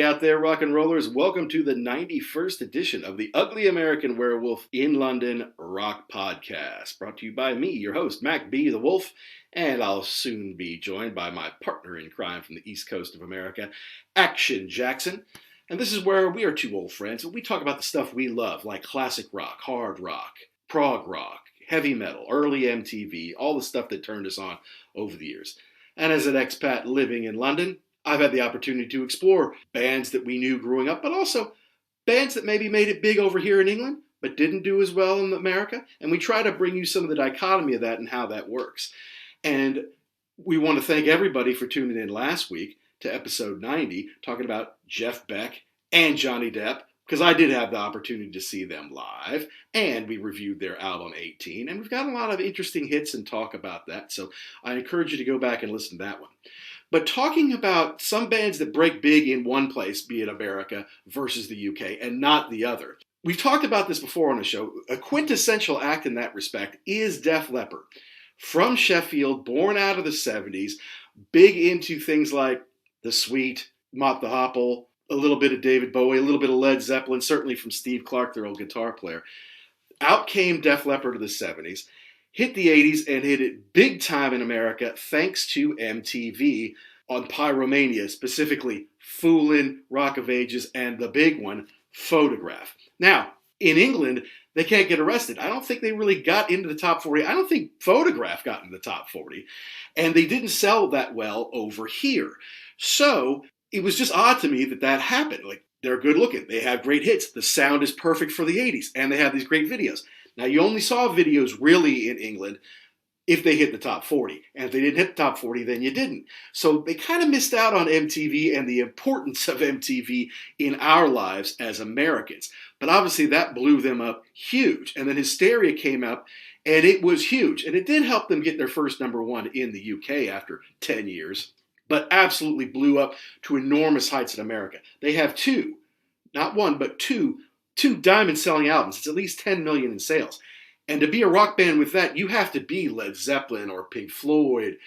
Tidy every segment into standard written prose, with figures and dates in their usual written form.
out there, rock and rollers. Welcome to the 91st edition of the Ugly American Werewolf in London Rock Podcast. Brought to you by me, your host, Mac B. the Wolf, and I'll soon be joined by my partner in crime from the East Coast of America, Action Jackson. And this is where we are two old friends, and we talk about the stuff we love, like classic rock, hard rock, prog rock, heavy metal, early MTV, all the stuff that turned us on over the years. And as an expat living in London, I've had the opportunity to explore bands that we knew growing up, but also bands that maybe made it big over here in England, but didn't do as well in America. And we try to bring you some of the dichotomy of that and how that works. And we want to thank everybody for tuning in last week to episode 90, talking about Jeff Beck and Johnny Depp, because I did have the opportunity to see them live, and we reviewed their album 18, and we've got a lot of interesting hits and talk about that, so I encourage you to go back and listen to that one. But talking about some bands that break big in one place, be it America versus the UK, and not the other. We've talked about this before on the show. A quintessential act in that respect is Def Leppard. From Sheffield, born out of the 70s, big into things like The Sweet, Mott the Hopple, a little bit of David Bowie, a little bit of Led Zeppelin, certainly from Steve Clark, their old guitar player. Out came Def Leppard of the 70s. Hit the 80s and hit it big time in America thanks to MTV on Pyromania, specifically Foolin', Rock of Ages, and the big one, Photograph. Now, in England, they can't get arrested. I don't think they really got into the top 40. I don't think Photograph got into the top 40. And they didn't sell that well over here. So it was just odd to me that happened. Like, they're good looking. They have great hits. The sound is perfect for the 80s. And they have these great videos. Now, you only saw videos really in England if they hit the top 40. And if they didn't hit the top 40, then you didn't. So they kind of missed out on MTV and the importance of MTV in our lives as Americans. But obviously that blew them up huge. And then Hysteria came up and it was huge. And it did help them get their first number one in the UK after 10 years. But absolutely blew up to enormous heights in America. They have two, not one, but two diamond-selling albums. It's at least 10 million in sales. And to be a rock band with that, you have to be Led Zeppelin or Pink Floyd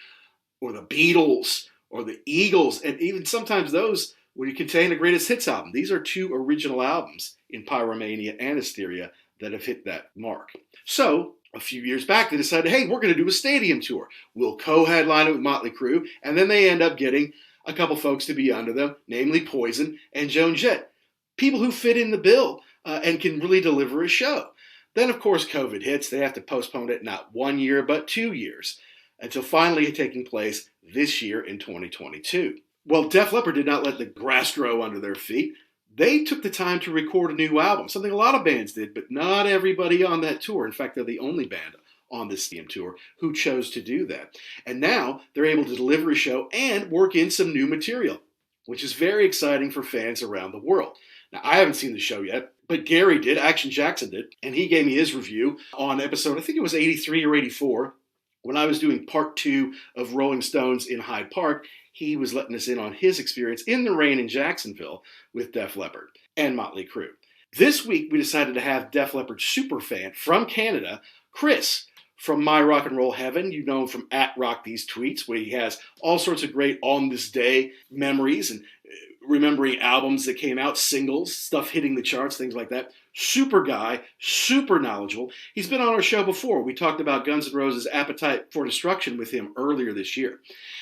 or the Beatles or the Eagles, and even sometimes those would contain a greatest hits album. These are two original albums in Pyromania and Hysteria that have hit that mark. So, a few years back, they decided, hey, we're going to do a stadium tour. We'll co-headline it with Motley Crue, and then they end up getting a couple folks to be under them, namely Poison and Joan Jett. People who fit in the bill and can really deliver a show. Then, of course, COVID hits. They have to postpone it not 1 year, but 2 years, until finally taking place this year in 2022. Well, Def Leppard did not let the grass grow under their feet. They took the time to record a new album, something a lot of bands did, but not everybody on that tour. In fact, they're the only band on this stadium tour who chose to do that. And now they're able to deliver a show and work in some new material, which is very exciting for fans around the world. Now, I haven't seen the show yet, but Gary did, Action Jackson did, and he gave me his review on episode, I think it was 83 or 84, when I was doing part 2 of Rolling Stones in Hyde Park. He was letting us in on his experience in the rain in Jacksonville with Def Leppard and Motley Crue. This week, we decided to have Def Leppard superfan from Canada, Chris, from My Rock and Roll Heaven. You know him from @RockTheseTweets, where he has all sorts of great on this day memories and remembering albums that came out, singles, stuff hitting the charts, things like that. Super guy, super knowledgeable. He's been on our show before. We talked about Guns N' Roses' Appetite for Destruction with him earlier this year.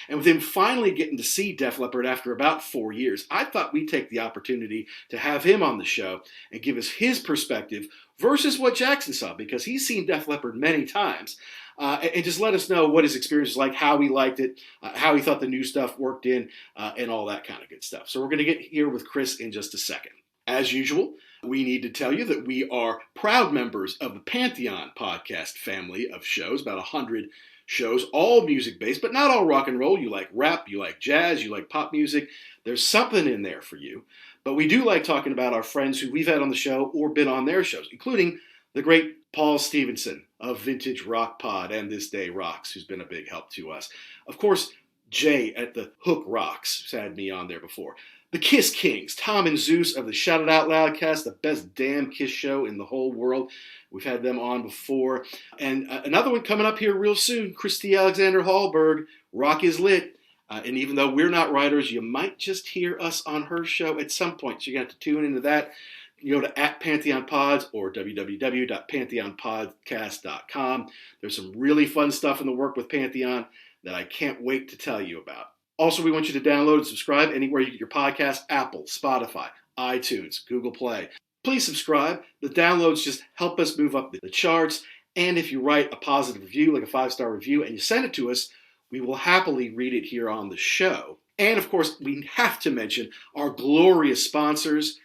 And with him finally getting to see Def Leppard after about 4 years, I thought we'd take the opportunity to have him on the show and give us his perspective versus what Jackson saw, because he's seen Def Leppard many times. And just let us know what his experience was like, how he liked it, how he thought the new stuff worked in, and all that kind of good stuff. So we're going to get here with Chris in just a second. As usual, we need to tell you that we are proud members of the Pantheon podcast family of shows, about 100 shows, all music-based, but not all rock and roll. You like rap, you like jazz, you like pop music. There's something in there for you. But we do like talking about our friends who we've had on the show or been on their shows, including the great Paul Stevenson of Vintage Rock Pod and This Day Rocks, who's been a big help to us. Of course, Jay at the Hook Rocks, who's had me on there before. The Kiss Kings, Tom and Zeus of the Shout It Out Loud cast, the best damn Kiss show in the whole world. We've had them on before. And another one coming up here real soon, Christy Alexander Hallberg, Rock is Lit. And even though we're not writers, you might just hear us on her show at some point. So you're going to have to tune into that. You go to @PantheonPods or www.pantheonpodcast.com. There's some really fun stuff in the work with Pantheon that I can't wait to tell you about. Also, we want you to download and subscribe anywhere you get your podcast: Apple, Spotify, iTunes, Google Play. Please subscribe. The downloads just help us move up the charts. And if you write a positive review, like a 5-star review, and you send it to us, we will happily read it here on the show. And of course, we have to mention our glorious sponsors,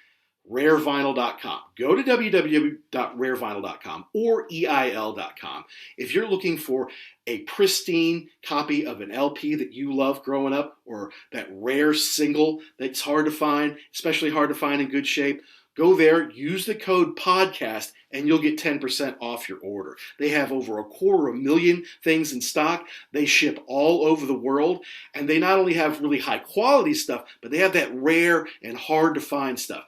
rarevinyl.com. Go to www.rarevinyl.com or EIL.com. If you're looking for a pristine copy of an LP that you love growing up, or that rare single that's hard to find, especially hard to find in good shape, go there, use the code PODCAST, and you'll get 10% off your order. They have over 250,000 things in stock. They ship all over the world, and they not only have really high quality stuff, but they have that rare and hard to find stuff.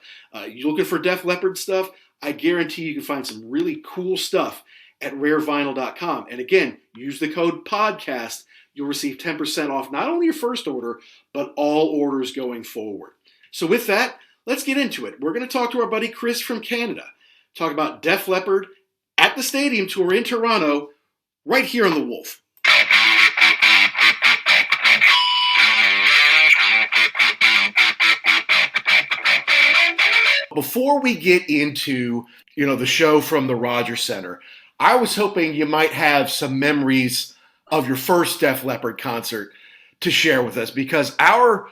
You're looking for Def Leppard stuff? I guarantee you can find some really cool stuff at rarevinyl.com. And again, use the code PODCAST. You'll receive 10% off not only your first order, but all orders going forward. So with that, let's get into it. We're going to talk to our buddy Chris from Canada. Talk about Def Leppard at the Stadium Tour in Toronto, right here on The Wolf. Before we get into, the show from the Rogers Center, I was hoping you might have some memories of your first Def Leppard concert to share with us, because our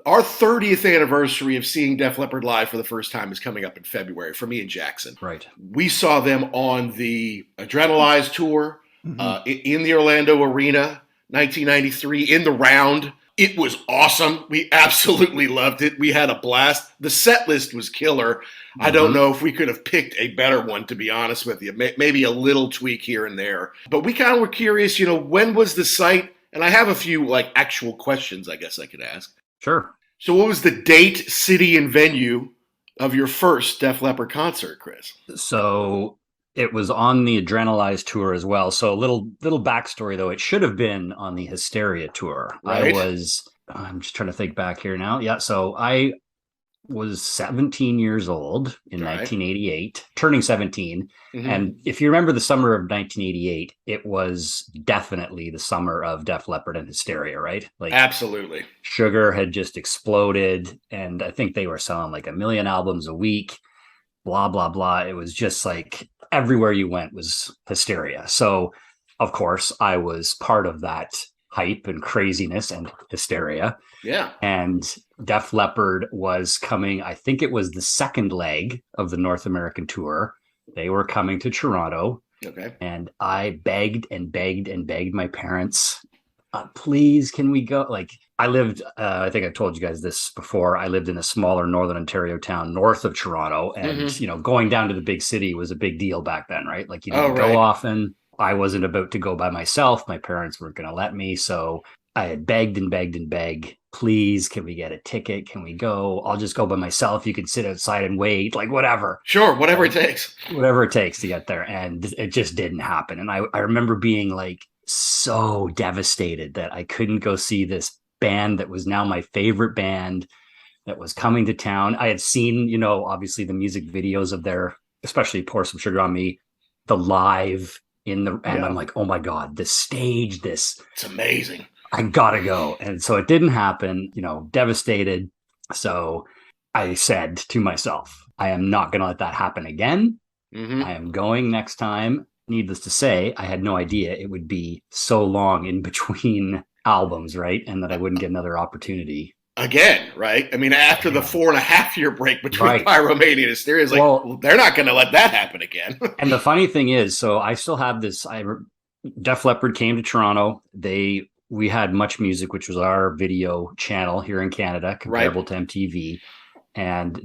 30th anniversary of seeing Def Leppard live for the first time is coming up in February for me and Jackson. Right. We saw them on the Adrenalize tour in the Orlando Arena, 1993, in the round. It was awesome. We absolutely loved it. We had a blast. The set list was killer. I don't know if we could have picked a better one, to be honest with you. Maybe a little tweak here and there. But we kind of were curious, when was the site? And I have a few actual questions I guess I could ask. Sure. So what was the date, city, and venue of your first Def Leppard concert, Chris? So it was on the Adrenalize tour as well. So a little backstory, though. It should have been on the Hysteria tour. Right. I'm just trying to think back here now. Yeah, so I was 17 years old in 1988, turning 17. Mm-hmm. And if you remember the summer of 1988, it was definitely the summer of Def Leppard and Hysteria, right? Absolutely. Sugar had just exploded, and I think they were selling 1 million albums a week, blah, blah, blah. It was just everywhere you went was Hysteria. So, of course, I was part of that hype and craziness and hysteria. Yeah. And Def Leppard was coming, I think it was the second leg of the North American tour. They were coming to Toronto. Okay. And I begged and begged and begged my parents, please, can we go? I lived, I think I told you guys this before, I lived in a smaller Northern Ontario town north of Toronto. And, going down to the big city was a big deal back then, right? You didn't go often. I wasn't about to go by myself. My parents weren't going to let me. So I had begged and begged and begged, please, can we get a ticket? Can we go? I'll just go by myself. You can sit outside and wait, whatever. Sure, whatever it takes. Whatever it takes to get there. And it just didn't happen. And I remember being so devastated that I couldn't go see this band that was now my favorite band that was coming to town. I had seen, obviously the music videos of their, especially Pour Some Sugar on Me, the live and I'm like, oh my God, the stage, it's amazing. I gotta go. And so it didn't happen, devastated. So I said to myself, I am not going to let that happen again. Mm-hmm. I am going next time. Needless to say, I had no idea it would be so long in between albums, right? And that I wouldn't get another opportunity. Again, right? I mean, after the 4.5-year break between Pyromania and Hysteria, they're not going to let that happen again. And the funny thing is, so I still have this. Def Leppard came to Toronto. We had Much Music, which was our video channel here in Canada, comparable to MTV. And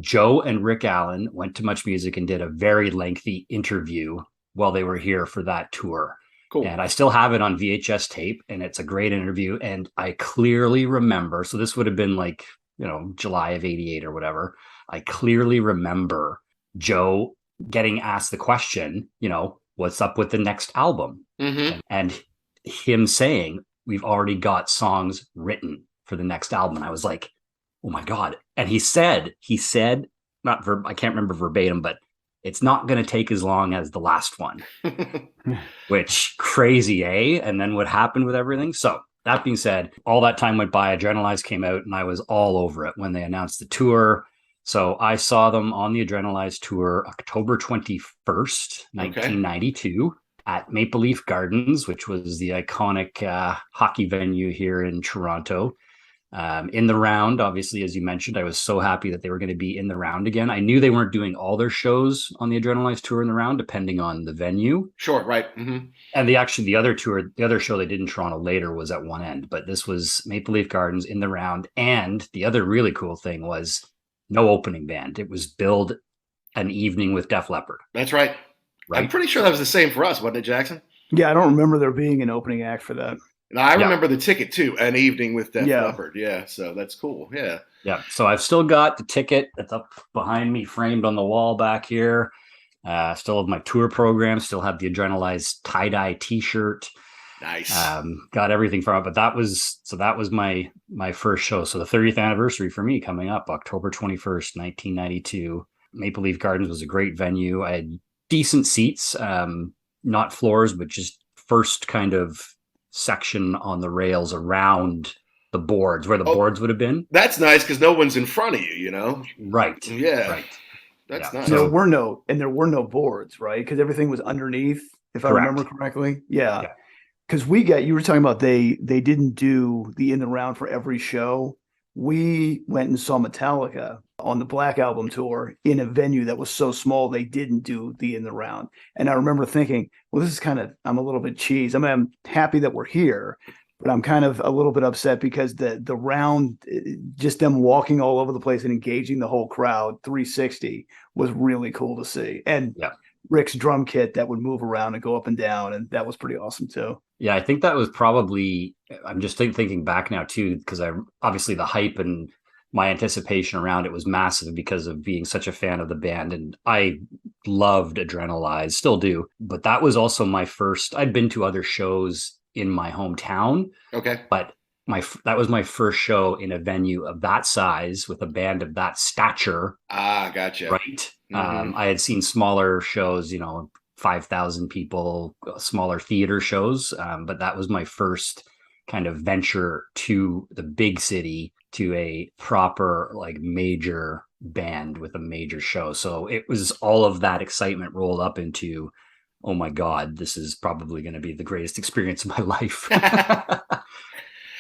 Joe and Rick Allen went to Much Music and did a very lengthy interview while they were here for that tour. Cool. And I still have it on VHS tape, and it's a great interview. And I clearly remember, so this would have been July of 88 or whatever. I clearly remember Joe getting asked the question, what's up with the next album? Mm-hmm. And him saying, we've already got songs written for the next album. And I was like, oh my God. And he said, I can't remember verbatim, but it's not going to take as long as the last one, which crazy, eh? And then what happened with everything? So that being said, all that time went by, Adrenalize came out, and I was all over it when they announced the tour. So I saw them on the Adrenalize tour October 21st, 1992 at Maple Leaf Gardens, which was the iconic hockey venue here in Toronto. In the round, obviously, as you mentioned, I was so happy that they were going to be in the round again. I knew they weren't doing all their shows on the Adrenalize tour in the round, depending on the venue. Sure, right. Mm-hmm. And the other show they did in Toronto later was at one end, but this was Maple Leaf Gardens in the round. And the other really cool thing was no opening band. It was billed an evening with Def Leppard. That's right. I'm pretty sure that was the same for us, wasn't it, Jackson? Yeah, I don't remember there being an opening act for that. And I remember the ticket too, an evening with Def Leppard. Yeah, so that's cool. Yeah. Yeah. So I've still got the ticket that's up behind me, framed on the wall back here. Still have my tour program, still have the Adrenalize tie-dye t-shirt. Nice. Got everything from it. But that was my first show. So the 30th anniversary for me coming up, October 21st, 1992. Maple Leaf Gardens was a great venue. I had decent seats, not floors, but just first kind of section on the rails around the boards where the boards would have been. That's nice because no one's in front of you, you know? Right. Yeah. Right. That's nice. There were no boards, right? Because everything was underneath, if I remember correctly. Yeah. Because you were talking about they didn't do the in the round for every show. We went and saw Metallica on the Black Album tour in a venue that was so small they didn't do the in the round. And I remember thinking, well, this is I'm a little bit cheese. I mean, I'm happy that we're here, but I'm kind of a little bit upset because the round, just them walking all over the place and engaging the whole crowd 360 was really cool to see. And Rick's drum kit that would move around and go up and down, and that was pretty awesome too. Yeah, I think that was probably, I'm just thinking back now too, because obviously the hype and my anticipation around it was massive because of being such a fan of the band. And I loved Adrenalize, still do. But that was also my first, I'd been to other shows in my hometown. Okay. But that was my first show in a venue of that size with a band of that stature. Ah, gotcha. Right. Mm-hmm. I had seen smaller shows, 5,000 people, smaller theater shows. But that was my first kind of venture to the big city, to a proper major band with a major show. So it was all of that excitement rolled up into, oh my God, this is probably going to be the greatest experience of my life.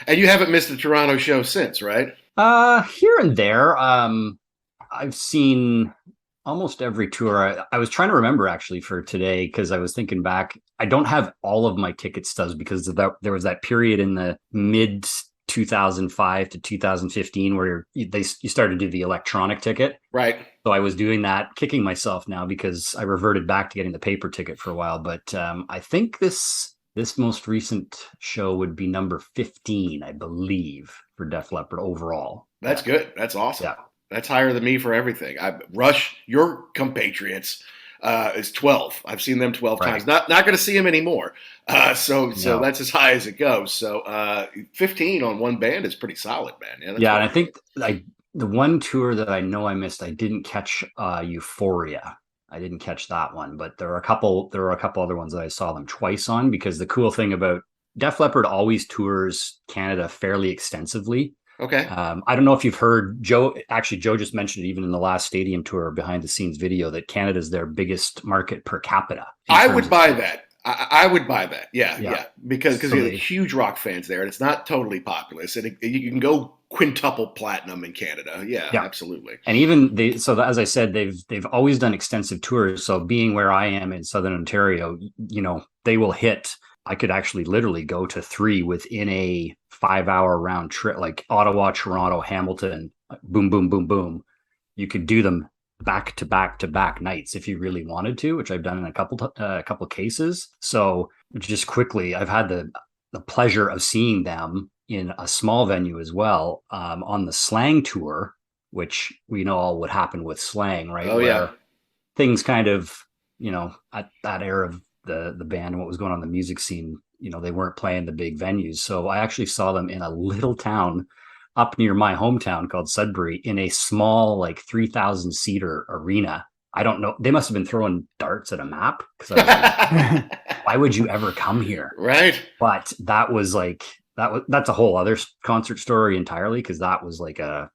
And you haven't missed a Toronto show since, right? Here and there. I've seen almost every tour. I was trying to remember actually for today because I was thinking back. I don't have all of my ticket stubs because there was that period in the mid 2005 to 2015 where you started to do the electronic ticket. Right. So I was doing that, kicking myself now because I reverted back to getting the paper ticket for a while. But I think this most recent show would be number 15, I believe, for Def Leppard overall. That's good. That's awesome. Yeah. That's higher than me for everything. Rush, your compatriots, is 12. I've seen them 12 times. Not going to see them anymore. So that's as high as it goes. So 15 on one band is pretty solid, man. Yeah, and I think the one tour that I know I missed, I didn't catch Euphoria. I didn't catch that one, but there were a couple other ones that I saw them twice on, because the cool thing about Def Leppard always tours Canada fairly extensively. Okay. I don't know if you've heard Joe just mentioned it even in the last stadium tour behind the scenes video that Canada's their biggest market per capita. I would buy that. I would buy that. Yeah. Because you have huge rock fans there, and it's not totally populous, and you can go quintuple platinum in Canada. Yeah, absolutely. And even as I said, they've always done extensive tours. So being where I am in Southern Ontario, they will hit. I could actually literally go to 3 within a 5-hour round trip, like Ottawa, Toronto, Hamilton, boom, boom, boom, boom. You could do them back to back to back nights if you really wanted to, which I've done in a couple cases. So just quickly, I've had the pleasure of seeing them in a small venue as well, on the Slang tour, which we know all what happened with Slang, right? Oh, yeah. Things kind of, at that era of the band and what was going on in the music scene, they weren't playing the big venues. So I actually saw them in a little town up near my hometown called Sudbury in a small, like 3,000 seater arena. I don't know. They must have been throwing darts at a map because I was like, why would you ever come here? Right. But that was like, that's a whole other concert story entirely, because that was like a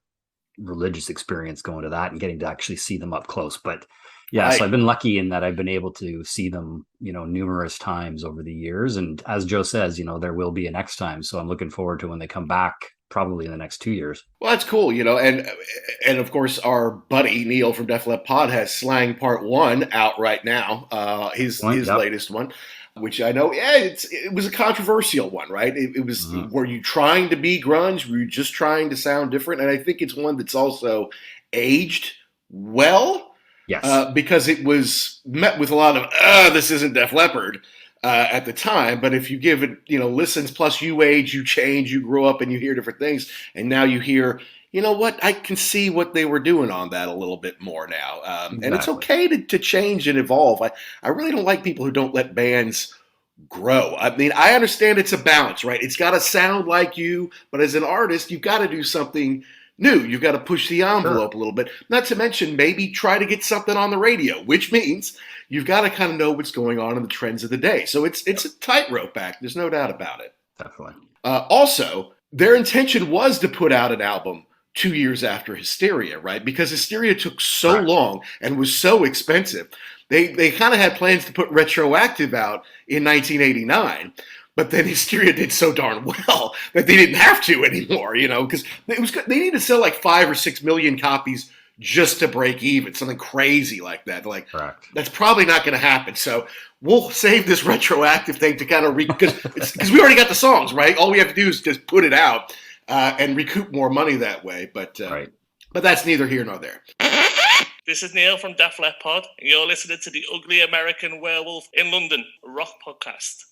religious experience going to that and getting to actually see them up close. But yeah, so I've been lucky in that I've been able to see them, numerous times over the years. And as Joe says, there will be a next time. So I'm looking forward to when they come back, probably in the next 2 years. Well, that's cool, and of course our buddy Neil from Def Leppard Pod has Slang Part 1 out right now, his latest one, which I know, it was a controversial one, right? It was, were you trying to be grunge? Were you just trying to sound different? And I think it's one that's also aged well. Yes. Because it was met with a lot of, this isn't Def Leppard. At the time, but if you give it, listens, plus you age, you change, you grow up, and you hear different things, and now you hear, what, I can see what they were doing on that a little bit more now, exactly. And it's okay to change and evolve. I really don't like people who don't let bands grow. I mean, I understand it's a balance, right? It's got to sound like you, but as an artist, you've got to do something new. You've got to push the envelope a little bit. Not to mention maybe try to get something on the radio, which means you've got to kind of know what's going on in the trends of the day. So it's a tightrope act. There's no doubt about it. Definitely. Also, their intention was to put out an album 2 years after Hysteria, right? Because Hysteria took so long and was so expensive. They kind of had plans to put Retroactive out in 1989. But then Hysteria did so darn well that they didn't have to anymore, because they needed to sell like 5 or 6 million copies just to break even, something crazy like that. Like, correct. That's probably not going to happen. So we'll save this Retroactive thing to kind of because we already got the songs, right? All we have to do is just put it out and recoup more money that way. But but that's neither here nor there. This is Neil from Def Leppard, and you're listening to the Ugly American Werewolf in London rock podcast.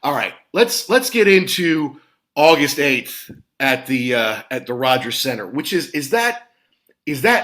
All right, let's get into August 8th at the Rogers Center, which is that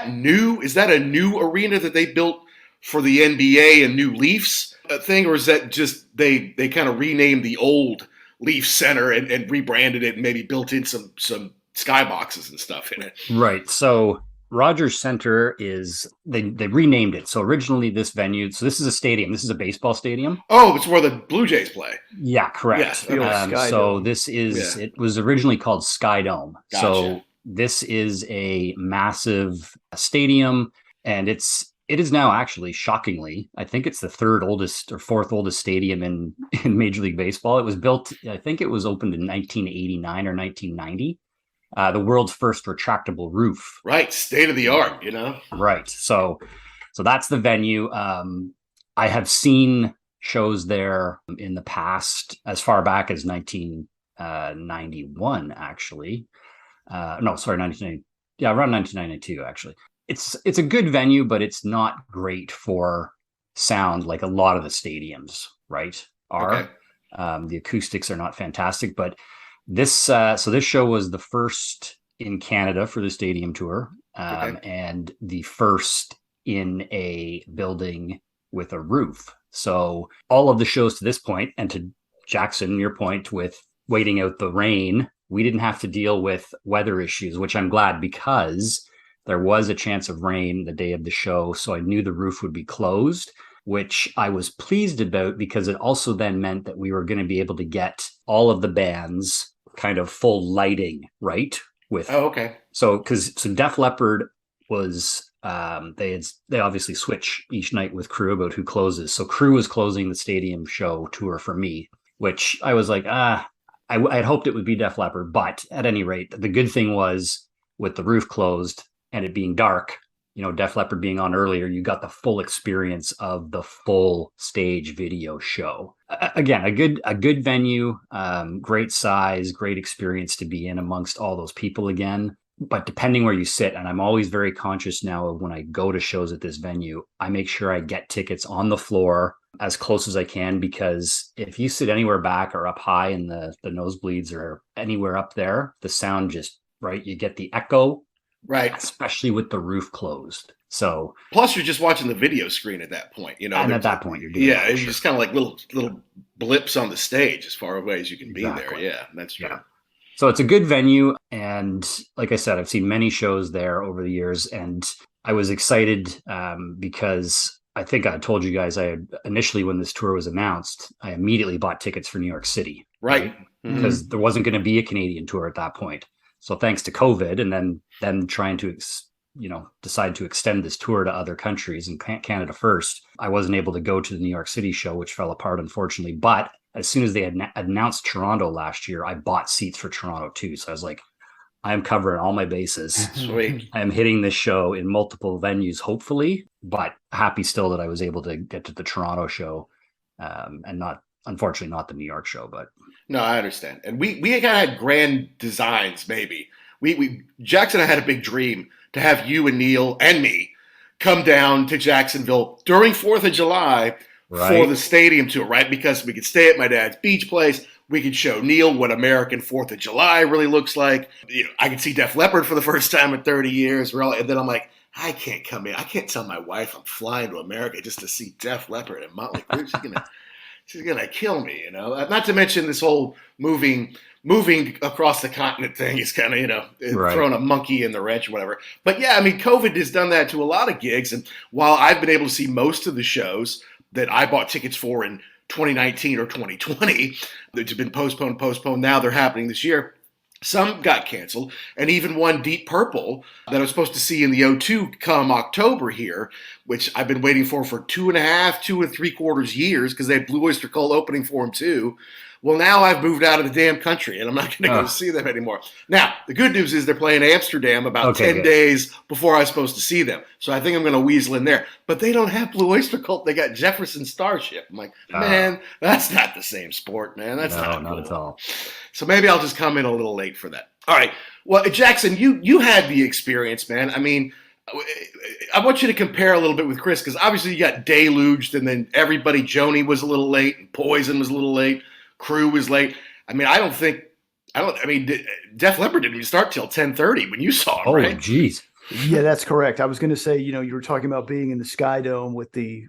new? Is that a new arena that they built for the NBA and new Leafs thing, or is that just they kind of renamed the old Leaf Center and rebranded it and maybe built in some skyboxes and stuff in it? Right. So Rogers Center is they renamed it. So originally this venue, so this is a stadium. This is a baseball stadium. Oh, it's where the Blue Jays play. Yeah, correct. Yes. So this is it was originally called Sky Dome. Gotcha. So this is a massive stadium, and it is now actually, shockingly, I think it's the third oldest or fourth oldest stadium in Major League Baseball. It was built, I think it was opened in 1989 or 1990. The world's first retractable roof. Right, state of the art, Right. So that's the venue. I have seen shows there in the past, as far back as 1991, actually. No, sorry, 1990. Yeah, around 1992, actually. It's a good venue, but it's not great for sound like a lot of the stadiums, right, are. Okay. The acoustics are not fantastic, but this this show was the first in Canada for the stadium tour, and the first in a building with a roof. So all of the shows to this point, and to Jackson, your point with waiting out the rain, we didn't have to deal with weather issues, which I'm glad, because there was a chance of rain the day of the show. So I knew the roof would be closed, which I was pleased about, because it also then meant that we were going to be able to get all of the bands kind of full lighting, right? So Def Leppard was they obviously switch each night with Crue about who closes. So Crue was closing the stadium show tour for me, which I was like, I had hoped it would be Def Leppard, but at any rate, the good thing was, with the roof closed and it being dark, Def Leppard being on earlier, you got the full experience of the full stage video show. Again, a good venue, great size, great experience to be in amongst all those people again. But depending where you sit, and I'm always very conscious now of when I go to shows at this venue, I make sure I get tickets on the floor as close as I can, because if you sit anywhere back or up high in the nosebleeds or anywhere up there, the sound just, right, you get the echo. Right. Especially with the roof closed. So plus, you're just watching the video screen at that point, And at that point, you're doing it's just kind of like little blips on the stage as far away as you can be there. Yeah, that's true. Yeah. So it's a good venue, and like I said, I've seen many shows there over the years, and I was excited because I think I told you guys I had initially, when this tour was announced, I immediately bought tickets for New York City, right? Because there wasn't going to be a Canadian tour at that point. So thanks to COVID, and then trying to decide to extend this tour to other countries and Canada first, I wasn't able to go to the New York City show, which fell apart, unfortunately. But as soon as they had announced Toronto last year, I bought seats for Toronto too. So I was like, I am covering all my bases. Sweet. I am hitting this show in multiple venues, hopefully, but happy still that I was able to get to the Toronto show, and unfortunately not the New York show. But no, I understand. And we kind of had grand designs, maybe. Jackson and I had a big dream to have you and Neil and me come down to Jacksonville during 4th of July for the stadium tour, right? Because we could stay at my dad's beach place. We could show Neil what American 4th of July really looks like. I could see Def Leppard for the first time in 30 years. And then I'm like, I can't come in. I can't tell my wife I'm flying to America just to see Def Leppard and Motley Crue. She's gonna kill me, Not to mention this whole moving across the continent thing is kind of, throwing a monkey in the wrench or whatever. But yeah, I mean, COVID has done that to a lot of gigs. And while I've been able to see most of the shows that I bought tickets for in 2019 or 2020, that have been postponed. Now they're happening this year. Some got canceled, and even one, Deep Purple, that I was supposed to see in the O2 come October here, which I've been waiting for 2 3/4 years because they had Blue Oyster Cult opening for them too. Well, now I've moved out of the damn country, and I'm not going to go see them anymore. Now, the good news is they're playing Amsterdam about 10 days before I was supposed to see them. So I think I'm going to weasel in there. But they don't have Blue Oyster Cult. They got Jefferson Starship. I'm like, man, that's not the same sport, man. That's not at all. So maybe I'll just come in a little late for that. All right. Well, Jackson, you had the experience, man. I mean, I want you to compare a little bit with Chris, because obviously you got deluged, and then everybody, Joni was a little late, and Poison was a little late. Crew was late. I mean, Def Leppard didn't even start till 10:30 when you saw him, right? Oh, geez. Yeah, that's correct. I was going to say, you were talking about being in the Sky Dome with the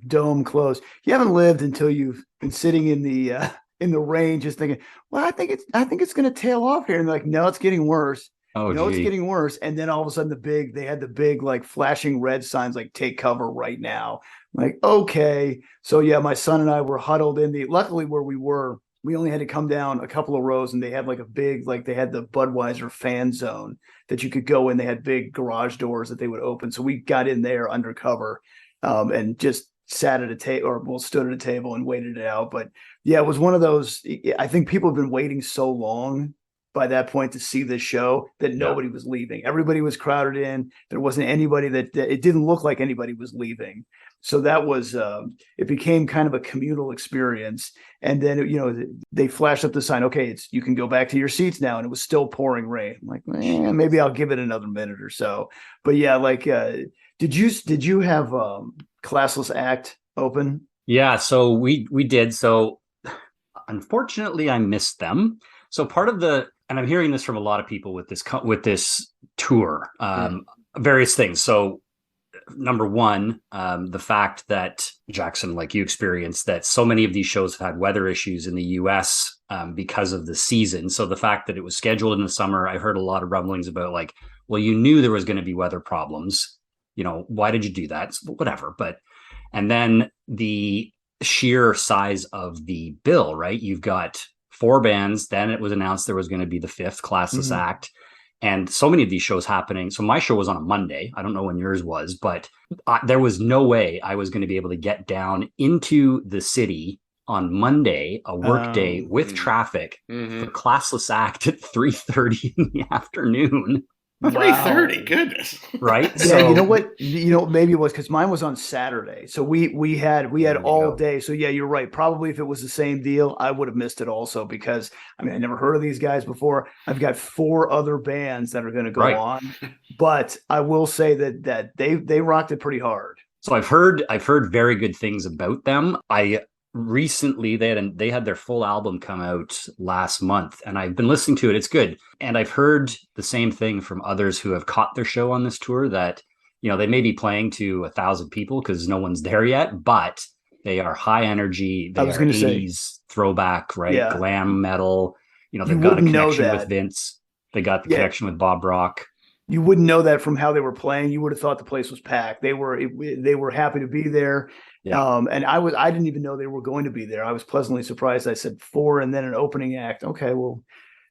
dome closed. You haven't lived until you've been sitting in the rain, just thinking, well, I think it's going to tail off here, and they're like, no, it's getting worse. Oh, no, it's getting worse. And then all of a sudden, they had the big like flashing red signs like "Take cover right now." I'm like, okay. So yeah, my son and I were huddled luckily where we were, we only had to come down a couple of rows, and they had like a big, like they had the Budweiser fan zone that you could go in. They had big garage doors that they would open. So we got in there undercover, and just sat at a table, stood at a table and waited it out. But yeah, it was one of those, I think people have been waiting so long by that point to see this show that nobody was leaving. Everybody was crowded in. There wasn't anybody that it didn't look like anybody was leaving. So that was, it became kind of a communal experience. And then, they flashed up the sign, okay, you can go back to your seats now. And it was still pouring rain. I'm like, maybe I'll give it another minute or so. But yeah, like, did you have Classless Act open? Yeah, so we did. So unfortunately I missed them. So part of and I'm hearing this from a lot of people with this tour, various things. So number one, the fact that Jackson, like you experienced, that so many of these shows have had weather issues in the US because of the season. So the fact that it was scheduled in the summer, I heard a lot of rumblings about like, well, you knew there was going to be weather problems. Why did you do that? Whatever. And then the sheer size of the bill, right? You've got 4 bands. Then it was announced there was going to be the 5th Classless Act. And so many of these shows happening. So my show was on a Monday. I don't know when yours was, but there was no way I was going to be able to get down into the city on Monday, a work day with traffic for Classless Act at 3:30 in the afternoon. 3:30, goodness. Right? Yeah, so, you know what? Maybe it was because mine was on Saturday. So we had all day. So yeah, you're right. Probably if it was the same deal, I would have missed it also, because I never heard of these guys before. I've got 4 other bands that are going to go on. But I will say that they rocked it pretty hard. So I've heard very good things about them. Recently they had their full album come out last month, and I've been listening to it. It's good. And I've heard the same thing from others who have caught their show on this tour, that they may be playing to 1,000 people because no one's there yet, but they are high energy. They are 80s throwback, right? Yeah. Glam metal. They've got a connection with Vince. They got the connection with Bob Rock. You wouldn't know that from how they were playing. You would have thought the place was packed. They were happy to be there. Yeah. And I didn't even know they were going to be there. I was pleasantly surprised. I said 4 and then an opening act. Okay, well,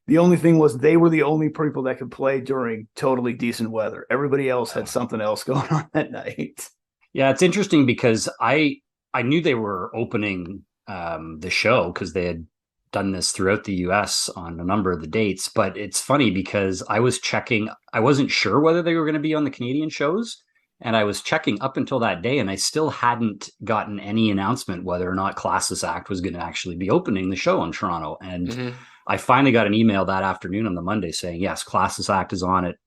the only thing was they were the only people that could play during totally decent weather. Everybody else had something else going on that night. Yeah, it's interesting because I knew they were opening the show because they had done this throughout the US on a number of the dates. But it's funny because I was checking, I wasn't sure whether they were going to be on the Canadian shows. And I was checking up until that day, and I still hadn't gotten any announcement whether or not Classless Act was going to actually be opening the show in Toronto. And I finally got an email that afternoon on the Monday saying, yes, Classless Act is on it.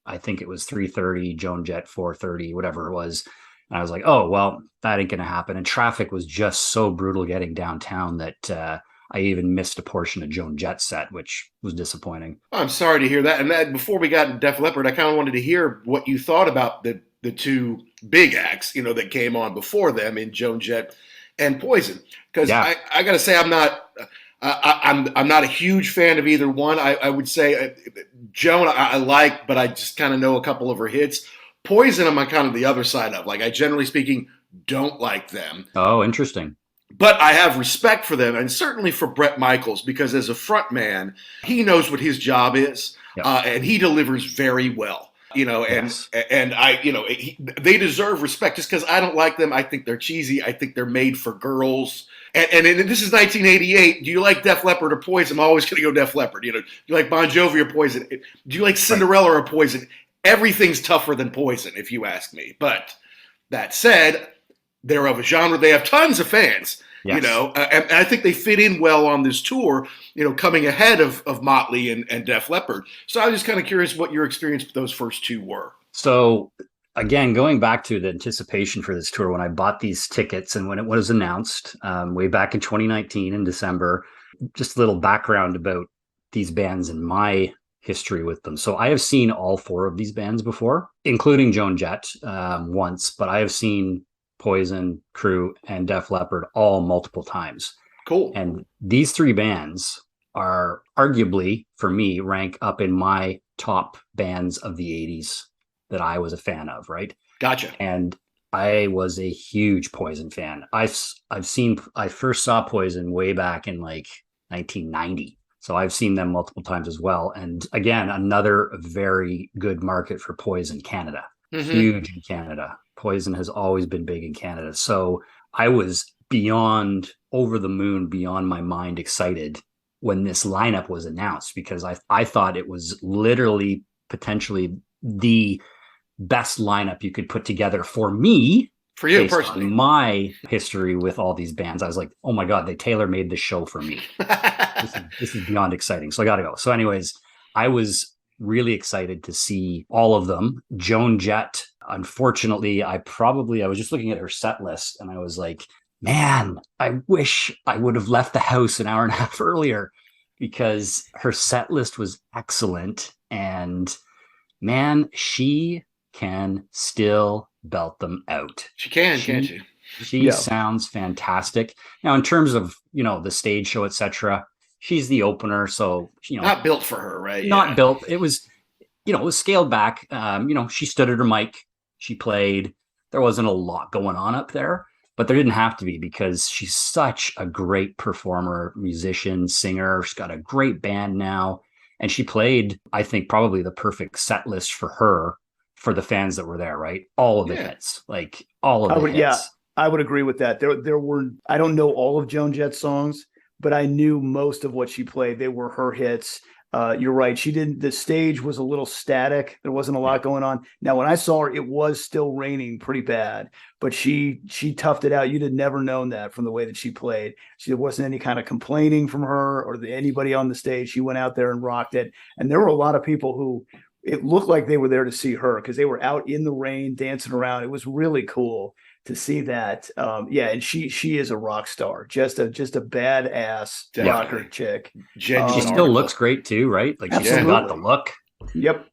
I think it was 3:30, Joan Jett 4:30, whatever it was. And I was like, oh, well, that ain't going to happen. And traffic was just so brutal getting downtown that I even missed a portion of Joan Jett's set, which was disappointing. I'm sorry to hear that. And before we got to Def Leppard, I kind of wanted to hear what you thought about the two big acts, that came on before them in Joan Jett and Poison. Because I got to say, I'm not a huge fan of either one. I would say Joan I like, but I just kind of know a couple of her hits. Poison, I'm on kind of the other side of. Like, I generally speaking don't like them. Oh, interesting. But I have respect for them, and certainly for Bret Michaels, because as a front man, he knows what his job is, and he delivers they deserve respect just because I don't like them. I think they're cheesy. I think they're made for girls. And this is 1988. Do you like Def Leppard or Poison? I'm always going to go Def Leppard. Do you like Bon Jovi or Poison? Do you like Cinderella or Poison? Everything's tougher than Poison, if you ask me. But that said, they're of a genre. They have tons of fans, and I think they fit in well on this tour, coming ahead of Motley and Def Leppard. So I was just kind of curious what your experience with those first two were. So again, going back to the anticipation for this tour, when I bought these tickets and when it was announced way back in 2019 in December, just a little background about these bands and my history with them. So I have seen all 4 of these bands before, including Joan Jett once, but I have seen Poison, Crue, and Def Leppard all multiple times. Cool. And these 3 bands are arguably, for me, rank up in my top bands of the 80s that I was a fan of, right? Gotcha. And I was a huge Poison fan. I first saw Poison way back in like 1990. So I've seen them multiple times as well. And again, another very good market for Poison, Canada. Huge in Canada. Poison has always been big in Canada. So I was beyond over the moon, beyond my mind excited when this lineup was announced, because I thought it was literally potentially the best lineup you could put together for me. For you personally. On my history with all these bands, I was like, oh my God, they tailor-made this show for me. This is beyond exciting. So I got to go. So anyways, I was really excited to see all of them. Joan Jett, unfortunately, I was just looking at her set list and I was like, man, I wish I would have left the house an hour and a half earlier, because her set list was excellent. And man, she can still belt them out. She can, can't she? She sounds fantastic. Now, in terms of, the stage show, etc., she's the opener, so not built for her, right? Not built. It was, it was scaled back. She stood at her mic, she played. There wasn't a lot going on up there, but there didn't have to be, because she's such a great performer, musician, singer. She's got a great band now, and she played, I think, probably the perfect set list for her, for the fans that were there, right? All of the hits, like all of the hits. Yeah, I would agree with that. There were, I don't know all of Joan Jett's songs, but I knew most of what she played. They were her hits. You're right. The stage was a little static. There wasn't a lot going on. Now, when I saw her, it was still raining pretty bad, but she toughed it out. You'd have never known that from the way that she played. There wasn't any kind of complaining from her or anybody on the stage. She went out there and rocked it. And there were a lot of people who, it looked like they were there to see her, because they were out in the rain dancing around. It was really cool to see that. And she is a rock star, just a badass rocker chick. She still looks great too, right? Like, she's still got the look. Yep.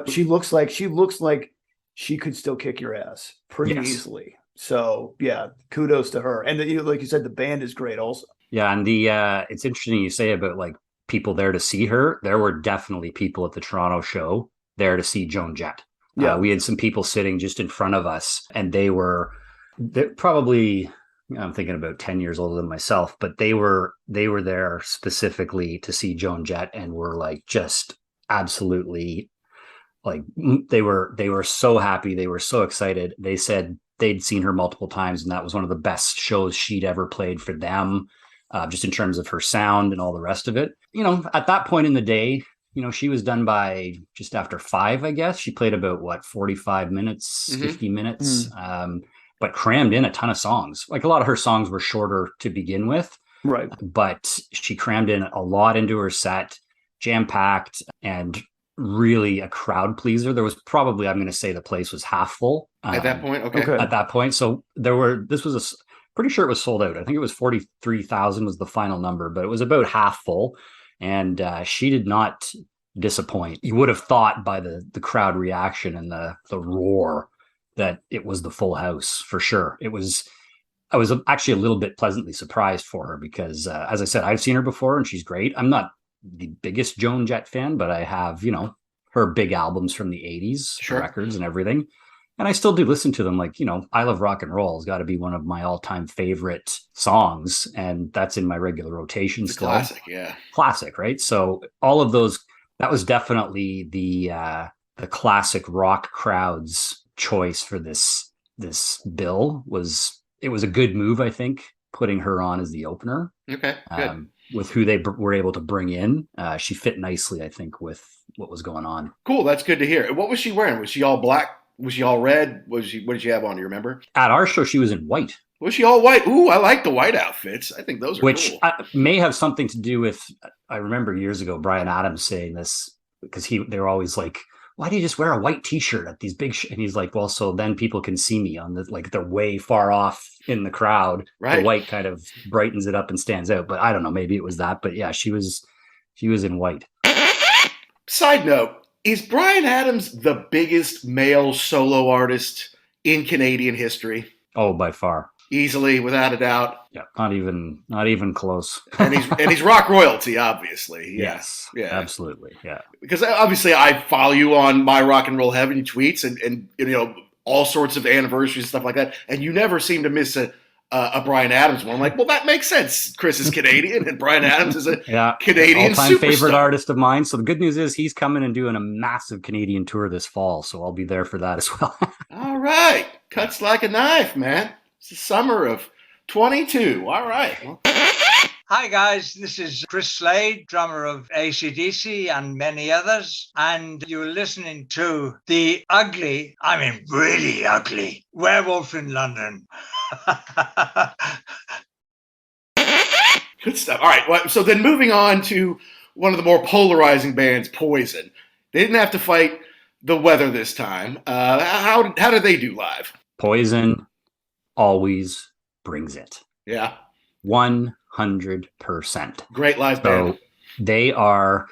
She looks like she could still kick your ass pretty easily. So yeah, kudos to her. And like you said, the band is great also. Yeah, and it's interesting you say about like people there to see her. There were definitely people at the Toronto show there to see Joan Jett. Yeah, we had some people sitting just in front of us, and they're probably, I'm thinking about 10 years older than myself, but they were there specifically to see Joan Jett, and were like just absolutely like they were so happy, they were so excited. They said they'd seen her multiple times, and that was one of the best shows she'd ever played for them, just in terms of her sound and all the rest of it. At that point in the day, she was done by just after 5, I guess. She played about 45 minutes, 50 minutes, but crammed in a ton of songs. Like, a lot of her songs were shorter to begin with, right? But she crammed in a lot into her set, jam-packed, and really a crowd pleaser. There was probably, I'm going to say, the place was half full at that point. Okay. At that point. So pretty sure it was sold out. I think it was 43,000 was the final number, but it was about half full. And she did not disappoint. You would have thought by the crowd reaction and the roar that it was the full house for sure. I was actually a little bit pleasantly surprised for her because, as I said, I've seen her before and she's great. I'm not the biggest Joan Jett fan, but I have, her big albums from the 80s, records and everything. And I still do listen to them. Like, I Love Rock and Roll has got to be one of my all-time favorite songs. And that's in my regular rotation still. Classic, yeah. Classic, right? So all of those, that was definitely the classic rock crowd's choice for this bill. It was a good move, I think, putting her on as the opener. Okay, good. With who they were able to bring in. She fit nicely, I think, with what was going on. Cool, that's good to hear. What was she wearing? Was she all black? Was she all red? What did she have on? Do you remember? At our show, she was in white. Was she all white? Ooh, I like the white outfits. I think those are which cool. May have something to do with. I remember years ago Bryan Adams saying this because they were always like, "Why do you just wear a white T-shirt at these big?" And he's like, "Well, so then people can see me on they're way far off in the crowd. Right. The white kind of brightens it up and stands out." But I don't know. Maybe it was that. But yeah, she was in white. Side note. Is Bryan Adams the biggest male solo artist in Canadian history? Oh, by far. Easily, without a doubt. Yeah, not even close. and he's rock royalty, obviously. Yeah. Yes, yeah, absolutely, yeah. Because obviously I follow you on my Rock and Roll Heaven tweets and all sorts of anniversaries and stuff like that, and you never seem to miss a Bryan Adams one. I'm like, well, that makes sense. Chris is Canadian, and Bryan Adams is a Canadian all-time superstar. Favorite artist of mine. So the good news is he's coming and doing a massive Canadian tour this fall, so I'll be there for that as well. All right. Cuts like a knife, man. It's the summer of 22. All right. Well. Hi guys, this is Chris Slade, drummer of AC/DC and many others, and you're listening to the really ugly Werewolf in London. Good stuff. All right. Well, so then moving on to one of the more polarizing bands, Poison. They didn't have to fight the weather this time. How did they do live? Poison always brings it. Yeah. 100%. Great live band. So they are.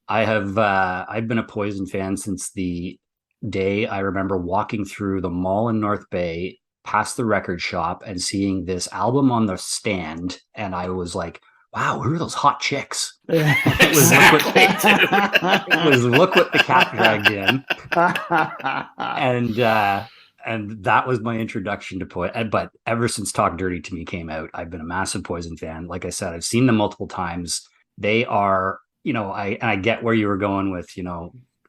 I've been a Poison fan since the day I remember walking through the mall in North Bay, past the record shop, and seeing this album on the stand, and I was like, wow, who are those hot chicks? It was Look What the Cat Dragged In. And that was my introduction to Poison. But ever since Talk Dirty to Me came out, I've been a massive Poison fan. Like I said, I've seen them multiple times. They are, I get where you were going with,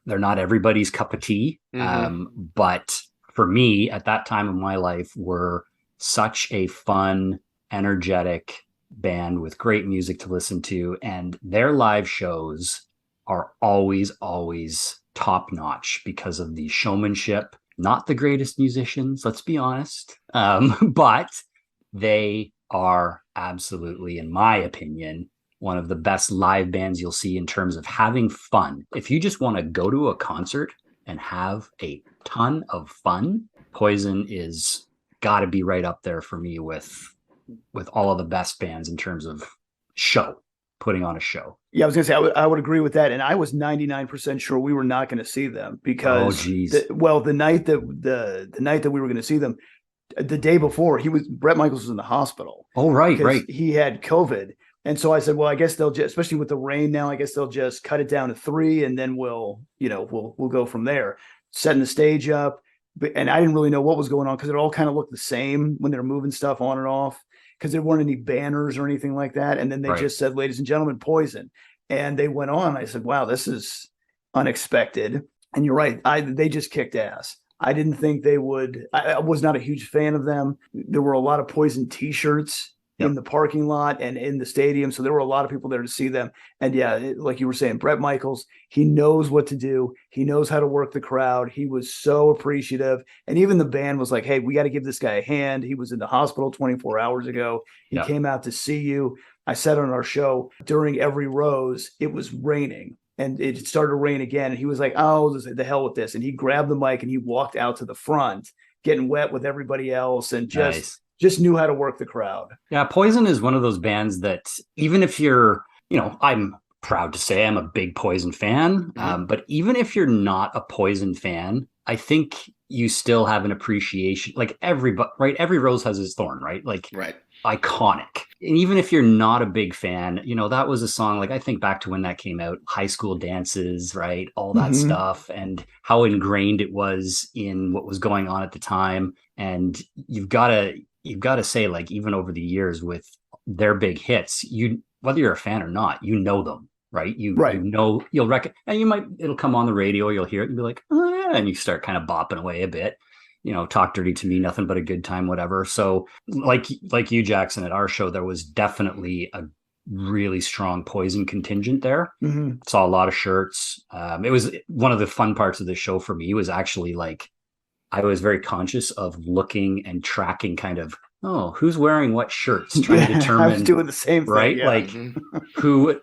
they're not everybody's cup of tea. Mm-hmm. But for me, at that time of my life, were such a fun, energetic band with great music to listen to. And their live shows are always, always top notch because of the showmanship. Not the greatest musicians, let's be honest. But they are absolutely, in my opinion, one of the best live bands you'll see in terms of having fun. If you just want to go to a concert and have a ton of fun, Poison is got to be right up there for me with all of the best bands in terms of show. putting on a show. Yeah, I was going to say I would agree with that, and I was 99% sure we were not going to see them because the night that we were going to see them, the day before, Bret Michaels was in the hospital. Oh, right. He had COVID. And so I said, well, I guess they'll just, especially with the rain now, I guess they'll just cut it down to 3 and then we'll go from there. Setting the stage up. And I didn't really know what was going on because it all kind of looked the same when they're moving stuff on and off because there weren't any banners or anything like that. And then they just said, ladies and gentlemen, Poison. And they went on. I said, wow, this is unexpected. And you're right. They just kicked ass. I didn't think they would. I was not a huge fan of them. There were a lot of Poison T-shirts in the parking lot and in the stadium. So there were a lot of people there to see them. And like you were saying, Bret Michaels, he knows what to do. He knows how to work the crowd. He was so appreciative. And even the band was like, hey, we got to give this guy a hand. He was in the hospital 24 hours ago. He came out to see you. I said on our show, during every rose, it was raining. And it started to rain again. And he was like, oh, the hell with this. And he grabbed the mic and he walked out to the front, getting wet with everybody else and just knew how to work the crowd. Yeah, Poison is one of those bands that even if you're, I'm proud to say I'm a big Poison fan, but even if you're not a Poison fan, I think you still have an appreciation. Like every rose has its thorn, right? Like iconic. And even if you're not a big fan, that was a song, like I think back to when that came out, High School Dances, right? All that stuff and how ingrained it was in what was going on at the time. And you've got to say, like, even over the years with their big hits, whether you're a fan or not, you know them, right? You know, you'll and it'll come on the radio, you'll hear it and be like, oh yeah, and you start kind of bopping away a bit. Talk Dirty to Me, Nothing But a Good Time, whatever. So like you, Jackson, at our show, there was definitely a really strong Poison contingent there. Saw a lot of shirts. It was one of the fun parts of the show for me was actually like, I was very conscious of looking and tracking kind of, who's wearing what shirts, trying to determine. I was doing the same thing. Right? Yeah. Like who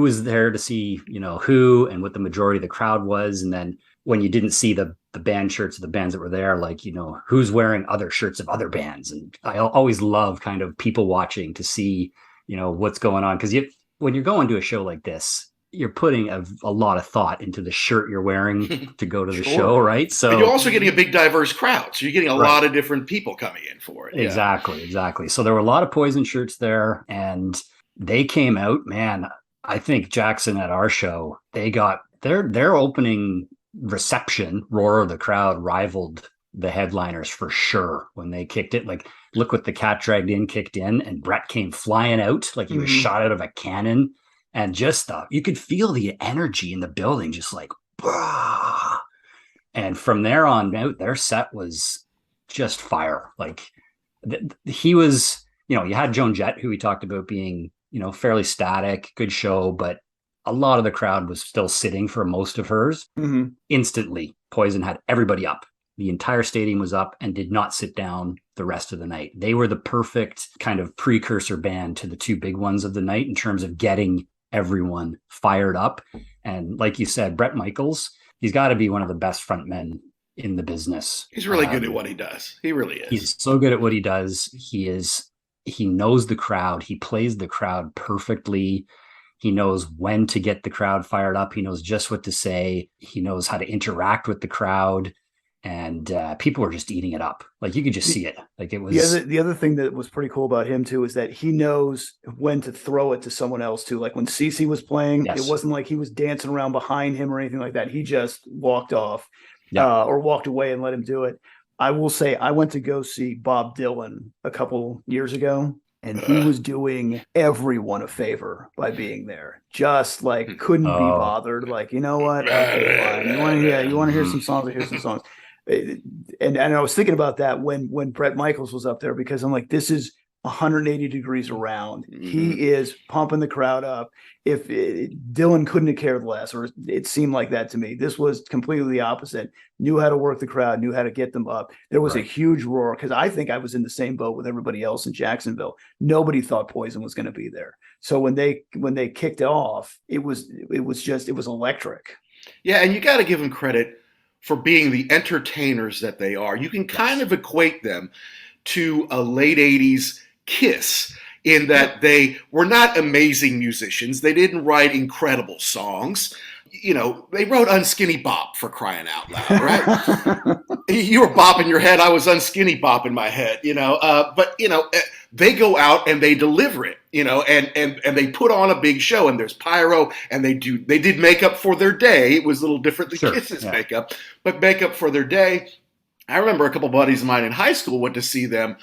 was there to see, who and what the majority of the crowd was. And then when you didn't see the band shirts of the bands that were there, like, who's wearing other shirts of other bands. And I always love kind of people watching to see, what's going on. Because when you're going to a show like this, you're putting a lot of thought into the shirt you're wearing to go to the show, right? So and you're also getting a big diverse crowd. So you're getting a lot of different people coming in for it. Exactly. So there were a lot of Poison shirts there and they came out, man. I think Jackson at our show, they got their opening reception, roar of the crowd rivaled the headliners for sure when they kicked it. Like, Look What the Cat Dragged In kicked in and Bret came flying out like he was shot out of a cannon. And just you could feel the energy in the building, just like, bah! And from there on out, their set was just fire. Like he was, you had Joan Jett, who we talked about being, fairly static, good show, but a lot of the crowd was still sitting for most of hers. Instantly, Poison had everybody up. The entire stadium was up and did not sit down the rest of the night. They were the perfect kind of precursor band to the two big ones of the night in terms of getting everyone fired up. And like you said, Bret Michaels, he's got to be one of the best frontmen in the business. He's really good at what he does. He really is. He's so good at what he does. He knows the crowd. He plays the crowd perfectly. He knows when to get the crowd fired up. He knows just what to say. He knows how to interact with the crowd. And people were just eating it up. Like you could just see it. Like it was. The other thing that was pretty cool about him too is that he knows when to throw it to someone else too. Like when Cece was playing, it wasn't like he was dancing around behind him or anything like that. He just walked off or walked away and let him do it. I will say I went to go see Bob Dylan a couple years ago. And he was doing everyone a favor by being there. Just like couldn't be bothered. Like, you know what? Okay, fine. You want to hear some songs? Hear some songs. And I was thinking about that when Bret Michaels was up there because I'm like, this is 180 degrees around. He is pumping the crowd up. If Dylan couldn't have cared less, or it seemed like that to me. This was completely the opposite. Knew how to work the crowd, knew how to get them up. There was a huge roar because I think I was in the same boat with everybody else in Jacksonville. Nobody thought Poison was going to be there. So when they kicked off, it was electric. Yeah, and you got to give them credit for being the entertainers that they are. You can kind of equate them to a late 80s Kiss in that they were not amazing musicians. They didn't write incredible songs. You know, they wrote Unskinny Bop, for crying out loud, right? You were bopping your head. I was unskinny bopping my head, you know. But, you know, they go out and they deliver it, you know, and they put on a big show, and there's pyro, and they did makeup for their day. It was a little different than Kiss's makeup, but makeup for their day. I remember a couple buddies of mine in high school went to see them.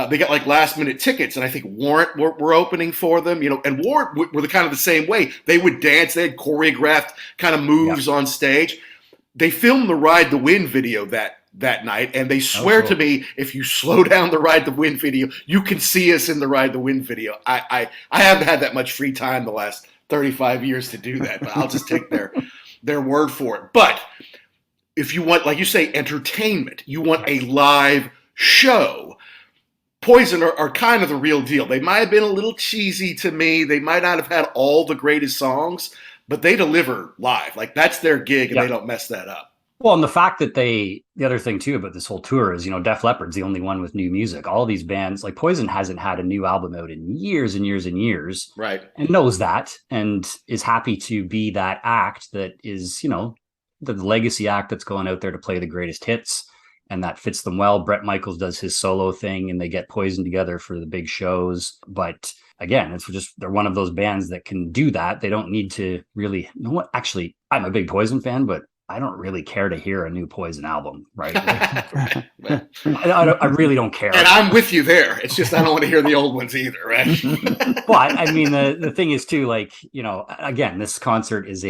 They got like last minute tickets, and I think Warrant were opening for them, you know, and Warrant were the kind of the same way. They would dance. They had choreographed kind of moves on stage. They filmed the Ride the Wind video that night, and they swear to me, if you slow down the Ride the Wind video, you can see us in the Ride the Wind video. I haven't had that much free time the last 35 years to do that, but I'll just take their word for it. But if you want, like you say, entertainment, you want a live show, Poison are kind of the real deal. They might have been a little cheesy to me. They might not have had all the greatest songs, but they deliver live. Like, that's their gig, and they don't mess that up. Well, and the fact that the other thing too about this whole tour is, you know, Def Leppard's the only one with new music. All of these bands, like Poison, hasn't had a new album out in years and years and years. Right. And knows that, and is happy to be that act that is, you know, the legacy act that's going out there to play the greatest hits. And that fits them well. Bret Michaels does his solo thing, and they get Poison together for the big shows. But again, it's just, they're one of those bands that can do that. They don't need to really, you know what? Actually, I'm a big Poison fan, but I don't really care to hear a new Poison album, right? I really don't care. And I'm with you there. It's just I don't want to hear the old ones either, right? But I mean, the thing is too, like, you know, again, this concert is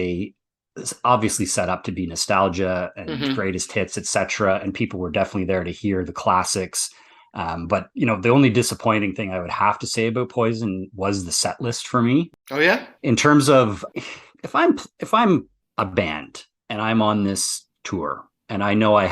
obviously set up to be nostalgia and greatest hits, etc. And people were definitely there to hear the classics. But, you know, the only disappointing thing I would have to say about Poison was the set list for me. Oh, yeah? In terms of, if I'm a band and I'm on this tour and I know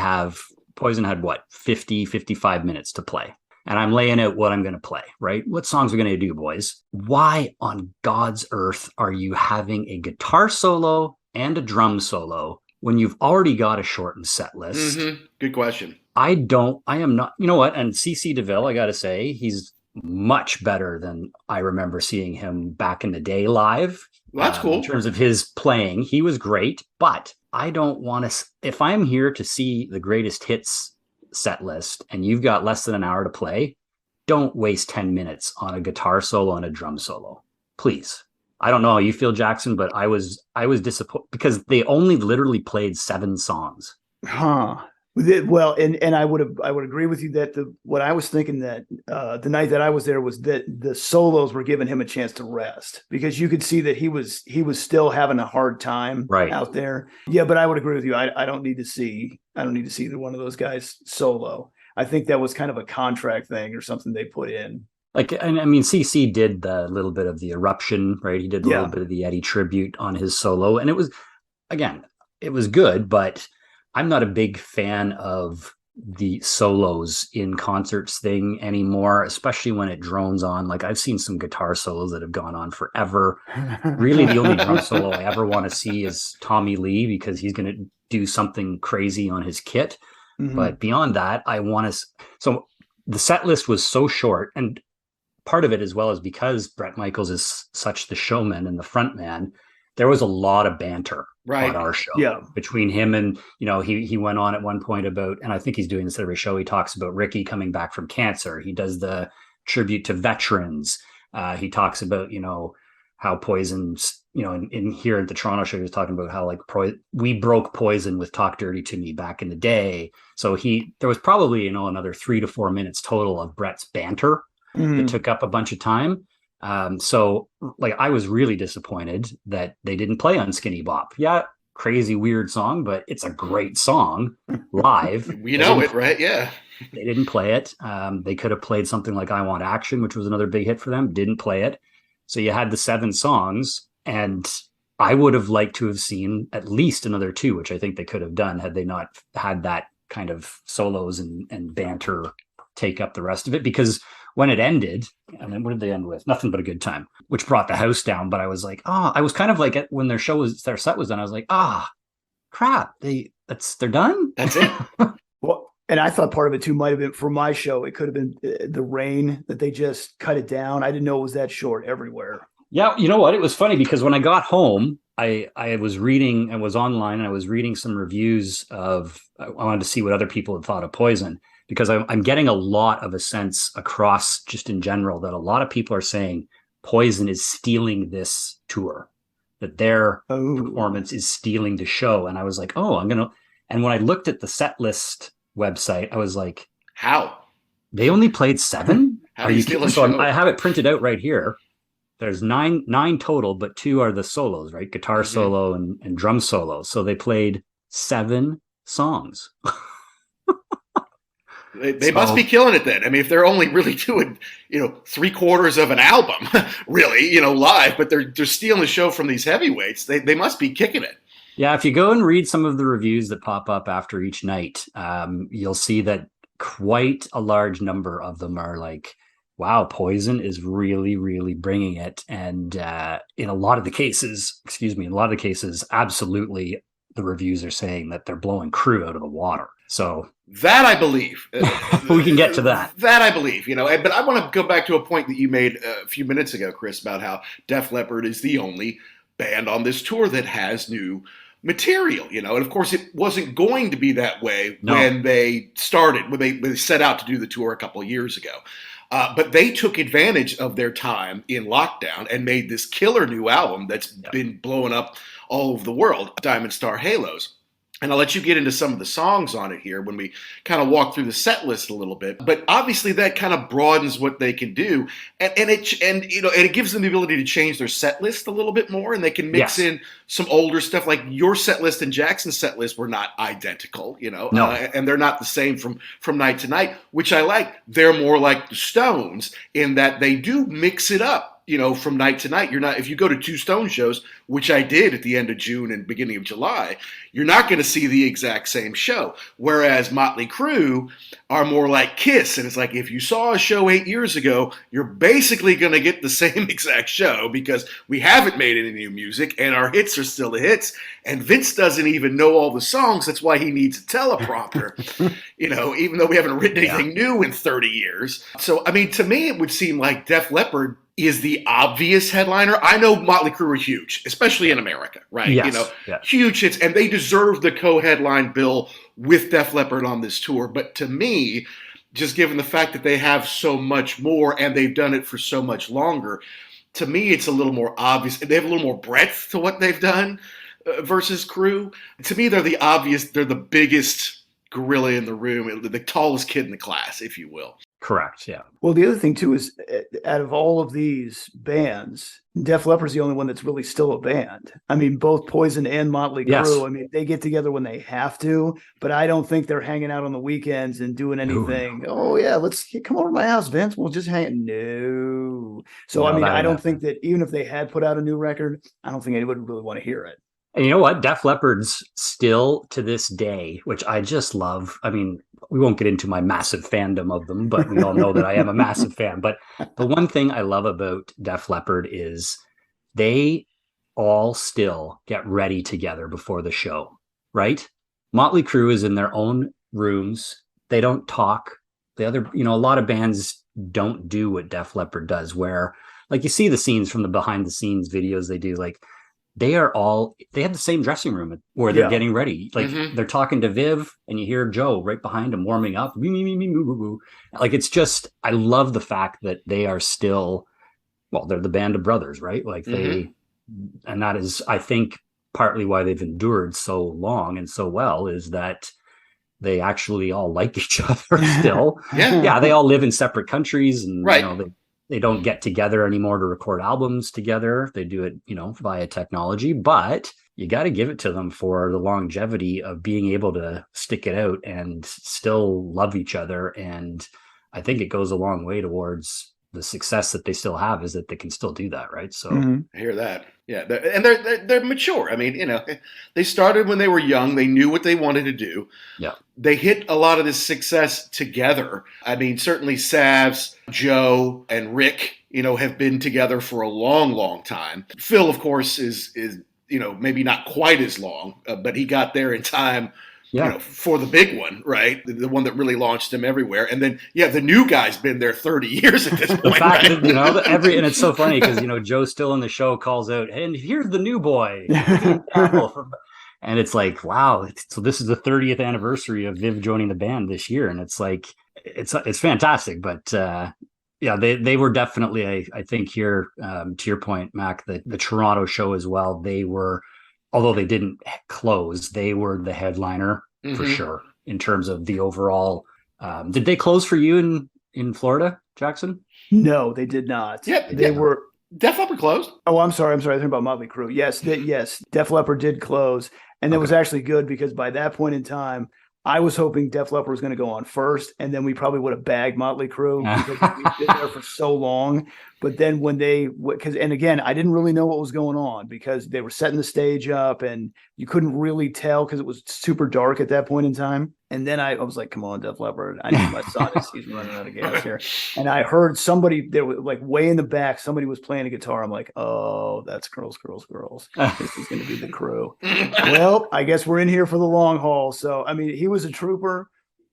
Poison had 55 minutes to play, and I'm laying out what I'm going to play, right? What songs are we going to do, boys? Why on God's earth are you having a guitar solo and a drum solo when you've already got a shortened set list? Good question. I am not, you know what? And CC DeVille, I got to say, he's much better than I remember seeing him back in the day live. Well, that's cool. In terms of his playing, he was great, but I don't want to, if I'm here to see the greatest hits set list and you've got less than an hour to play, don't waste 10 minutes on a guitar solo and a drum solo, please. I don't know how you feel, Jackson, but I was disappointed because they only literally played 7 songs. Well, and I would agree with you that what I was thinking that the night that I was there was that the solos were giving him a chance to rest, because you could see that he was still having a hard time out there. Yeah, but I would agree with you. I don't need to see either one of those guys solo. I think that was kind of a contract thing or something they put in. Like, I mean, CC did the little bit of the Eruption, right? He did a little bit of the Eddie tribute on his solo. And it was good, but I'm not a big fan of the solos in concerts thing anymore, especially when it drones on. Like, I've seen some guitar solos that have gone on forever. Really, the only drum solo I ever want to see is Tommy Lee, because he's going to do something crazy on his kit. But beyond that, so the set list was so short, and part of it as well is because Bret Michaels is such the showman and the front man. There was a lot of banter on our show between him and, you know, he went on at one point about, and I think he's doing this every show, he talks about Ricky coming back from cancer. He does the tribute to veterans. He talks about, you know, how Poison's, you know, in here at the Toronto show, he was talking about how, like, we broke Poison with Talk Dirty to Me back in the day. So there was probably, you know, another 3 to 4 minutes total of Bret's banter that took up a bunch of time. So, like, I was really disappointed that they didn't play Unskinny Bop. Yeah, crazy, weird song, but it's a great song live. We know it, right? Yeah. They didn't play it. They could have played something like I Want Action, which was another big hit for them. Didn't play it. So you had the 7 songs, and I would have liked to have seen at least another 2, which I think they could have done had they not had that kind of solos and banter take up the rest of it. Because when it ended, I mean, what did they end with? Nothing But a Good Time, which brought the house down. But I was like, I was kind of like, when their set was done, I was like, crap, they're done. That's it. Well, And I thought part of it too might have been for my show. It could have been the rain that they just cut it down. I didn't know it was that short everywhere. Yeah, you know what? It was funny because when I got home, I was reading and was online and I was reading some reviews of, I wanted to see what other people had thought of Poison, because I'm getting a lot of a sense across just in general that a lot of people are saying Poison is stealing this tour, that their performance is stealing the show. And I was like, and when I looked at the set list website, I was like, how? They only played 7? How do you steal a show? So I have it printed out right here. There's nine total, but 2 are the solos, right? Guitar solo and drum solo. So they played 7 songs. They must be killing it then. I mean, if they're only really doing, 3/4 of an album, really, live, but they're stealing the show from these heavyweights, they must be kicking it. Yeah, if you go and read some of the reviews that pop up after each night, you'll see that quite a large number of them are like, wow, Poison is really, really bringing it. And in a lot of the cases, absolutely, the reviews are saying that they're blowing Crue out of the water. So that I believe. We can get to that. That I believe, but I want to go back to a point that you made a few minutes ago, Chris, about how Def Leppard is the only band on this tour that has new material, and of course it wasn't going to be that way when they started, when they set out to do the tour a couple of years ago. But they took advantage of their time in lockdown and made this killer new album that's been blowing up all over the world, Diamond Star Halos. And I'll let you get into some of the songs on it here when we kind of walk through the set list a little bit. But obviously that kind of broadens what they can do, and it gives them the ability to change their set list a little bit more, and they can mix in some older stuff. Like your set list and Jackson's set list were not identical, and they're not the same from night to night, which I like. They're more like the Stones in that they do mix it up. From night to night. If you go to 2 Stone shows, which I did at the end of June and beginning of July, you're not going to see the exact same show. Whereas Motley Crue are more like Kiss. And it's like, if you saw a show 8 years ago, you're basically going to get the same exact show because we haven't made any new music and our hits are still the hits. And Vince doesn't even know all the songs. That's why he needs a teleprompter, even though we haven't written anything new in 30 years. So, I mean, to me, it would seem like Def Leppard is the obvious headliner. I know Motley Crue are huge, especially in America, right? Yes. Huge hits, and they deserve the co-headline bill with Def Leppard on this tour. But to me, just given the fact that they have so much more and they've done it for so much longer, to me, it's a little more obvious. They have a little more breadth to what they've done versus Crue. To me, they're the biggest gorilla in the room, the tallest kid in the class, if you will. Correct. Yeah. Well, the other thing too is, out of all of these bands, Def Leppard's the only one that's really still a band. I mean, both Poison and Motley Crue. I mean, they get together when they have to, but I don't think they're hanging out on the weekends and doing anything. No. Oh yeah, let's come over to my house, Vince. We'll just hang. No. So I mean, I don't think that even if they had put out a new record, I don't think anybody would really want to hear it. And you know what? Def Leppard's still to this day, which I just love. I mean, we won't get into my massive fandom of them, but we all know that I am a massive fan. But the one thing I love about Def Leppard is they all still get ready together before the show, right? Motley Crue is in their own rooms. They don't talk. A lot of bands don't do what Def Leppard does, where like you see the scenes from the behind the scenes videos they do, like they have the same dressing room where they're getting ready. Like they're talking to Viv and you hear Joe right behind them warming up. Like, it's just, I love the fact that they are still, they're the band of brothers, right? Like and that is, I think, partly why they've endured so long and so well is that they actually all like each other still. They all live in separate countries and, they don't get together anymore to record albums together. They do it, via technology, but you got to give it to them for the longevity of being able to stick it out and still love each other. And I think it goes a long way towards the success that they still have, is that they can still do that. Right. So I hear that. Yeah. They're mature. I mean, they started when they were young. They knew what they wanted to do. Yeah. They hit a lot of this success together. I mean, certainly Savs, Joe, and Rick, have been together for a long, long time. Phil, of course, is maybe not quite as long, but he got there in time for the big one, right? The one that really launched them everywhere. And then, the new guy's been there 30 years at this point. The fact right? that, and it's so funny because, Joe Still in the show calls out, and here's the new boy. And it's like, wow. So this is the 30th anniversary of Viv joining the band this year. And it's like, it's fantastic. But they were definitely, I think here, to your point, Mac, the Toronto show as well. They were, although they didn't close, they were the headliner for sure in terms of the overall. Did they close for you in Florida, Jackson? No, they did not. They were. Def Leppard closed. Oh, I'm sorry. I think about Motley Crue. Yes, Def Leppard did close, and it was actually good because by that point in time, I was hoping Def Leppard was going to go on first, and then we probably would have bagged Motley Crue because we've been there for so long. But then when and again, I didn't really know what was going on because they were setting the stage up, and you couldn't really tell because it was super dark at that point in time. And then I was like, come on, Def Leppard. I need my son. He's running out of gas here. And I heard somebody there was like way in the back, somebody was playing a guitar. I'm like, oh, that's Girls. This is going to be the Crew. Well, I guess we're in here for the long haul. So, I mean, he was a trooper.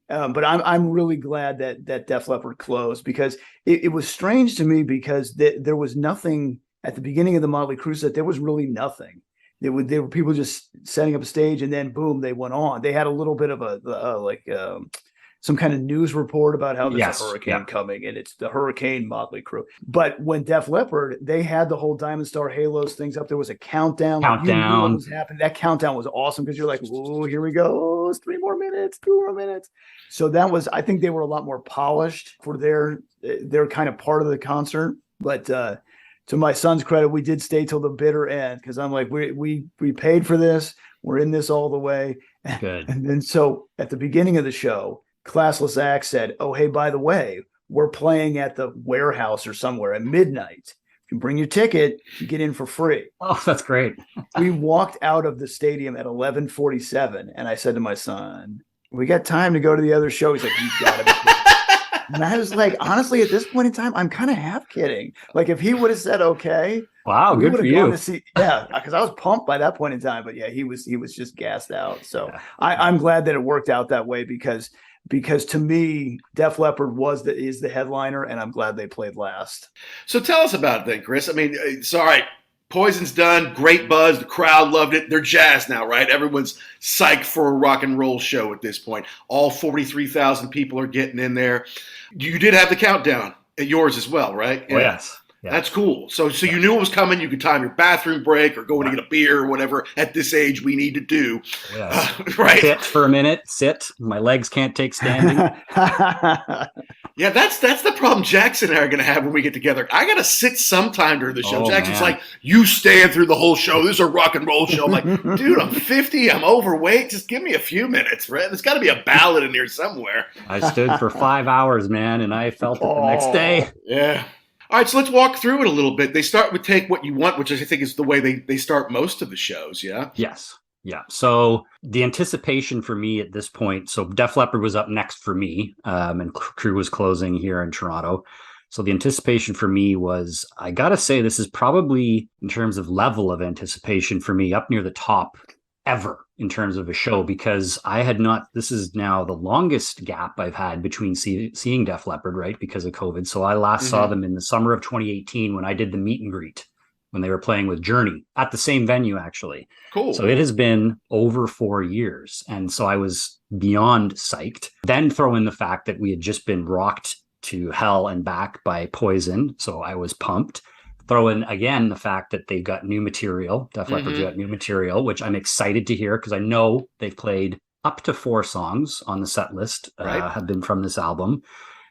But I'm really glad that Def Leppard closed because it was strange to me because there was nothing at the beginning of the Motley Crue set. There was really nothing. They were people just setting up a stage and then boom, they went on. They had a little bit of some kind of news report about how there's a hurricane coming and it's the Hurricane Motley Crue. But when Def Leppard, they had the whole Diamond Star Halos things up. There was a countdown. You knew what was happening. That countdown was awesome because you're like, oh, here we go. It's 3 more minutes, 2 more minutes. So I think they were a lot more polished for their kind of part of the concert. But to my son's credit, we did stay till the bitter end because I'm like, we paid for this. We're in this all the way. Good. And then so at the beginning of the show, Classless Act said, oh, hey, by the way, we're playing at the warehouse or somewhere at midnight. If you bring your ticket, you get in for free. Oh, that's great. We walked out of the stadium at 11:47, and I said to my son, we got time to go to the other show. He's like, you gotta be kidding. And I was like, honestly, at this point in time, I'm kind of half kidding. Like if he would have said, okay. Wow, good for you. Because I was pumped by that point in time. But yeah, he was just gassed out. So I'm glad that it worked out that way because to me, Def Leppard is the headliner, and I'm glad they played last. So tell us about it then, Chris. I mean, it's all right. Poison's done. Great buzz. The crowd loved it. They're jazzed now, right? Everyone's psyched for a rock and roll show at this point. All 43,000 people are getting in there. You did have the countdown at yours as well, right? Oh, yes. Yeah. That's cool. So you knew it was coming. You could time your bathroom break or going to get a beer or whatever at this age we need to do. Yes. Right. Sit for a minute. Sit. My legs can't take standing. Yeah, that's the problem Jackson and I are going to have when we get together. I got to sit sometime during the show. Jackson's like, you stand through the whole show. This is a rock and roll show. I'm like, dude, I'm 50. I'm overweight. Just give me a few minutes, right? There's got to be a ballad in here somewhere. I stood for 5 hours, man, and I felt it the next day. Yeah. All right, so let's walk through it a little bit. They start with Take What You Want, which I think is the way they start most of the shows, yeah? Yes. Yeah. So the anticipation for me at this point, so Def Leppard was up next for me, and Crew was closing here in Toronto. So the anticipation for me was, I got to say, this is probably, in terms of level of anticipation for me, up near the top ever in terms of a show, because this is now the longest gap I've had between seeing Def Leppard, right? Because of COVID. So I last saw them in the summer of 2018 when I did the meet and greet, when they were playing with Journey at the same venue, actually. Cool. So it has been over 4 years. And so I was beyond psyched. Then throw in the fact that we had just been rocked to hell and back by Poison. So I was pumped. Throw in again the fact that they've got new material. Def Leppard's got new material, which I'm excited to hear because I know they've played up to 4 songs on the set list have been from this album.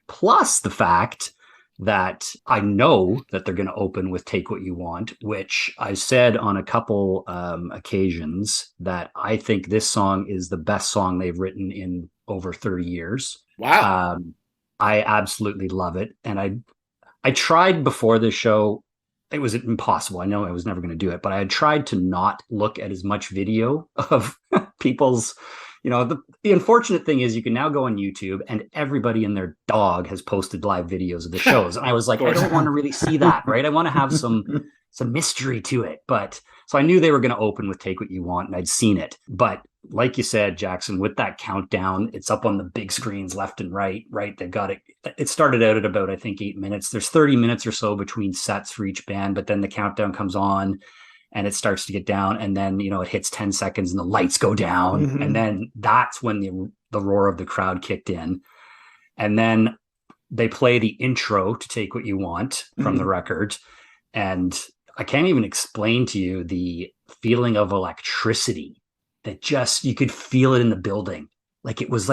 Plus the fact that I know that they're going to open with Take What You Want, which I said on a couple occasions that I think this song is the best song they've written in over 30 years. Wow. I absolutely love it. And I tried before this show. It was impossible. I know I was never going to do it, but I had tried to not look at as much video of people's, the unfortunate thing is you can now go on YouTube and everybody and their dog has posted live videos of the shows. And I was like, I don't want to really see that, right? I want to have some mystery to it. But so I knew they were going to open with Take What You Want and I'd seen it, but like you said, Jackson, with that countdown, it's up on the big screens left and right. They've got it. It started out at about, I think, 8 minutes. There's 30 minutes or so between sets for each band, but then the countdown comes on and it starts to get down, and then, it hits 10 seconds and the lights go down. Mm-hmm. And then that's when the roar of the crowd kicked in. And then they play the intro to Take What You Want from the record. And I can't even explain to you the feeling of electricity that just, you could feel it in the building. It was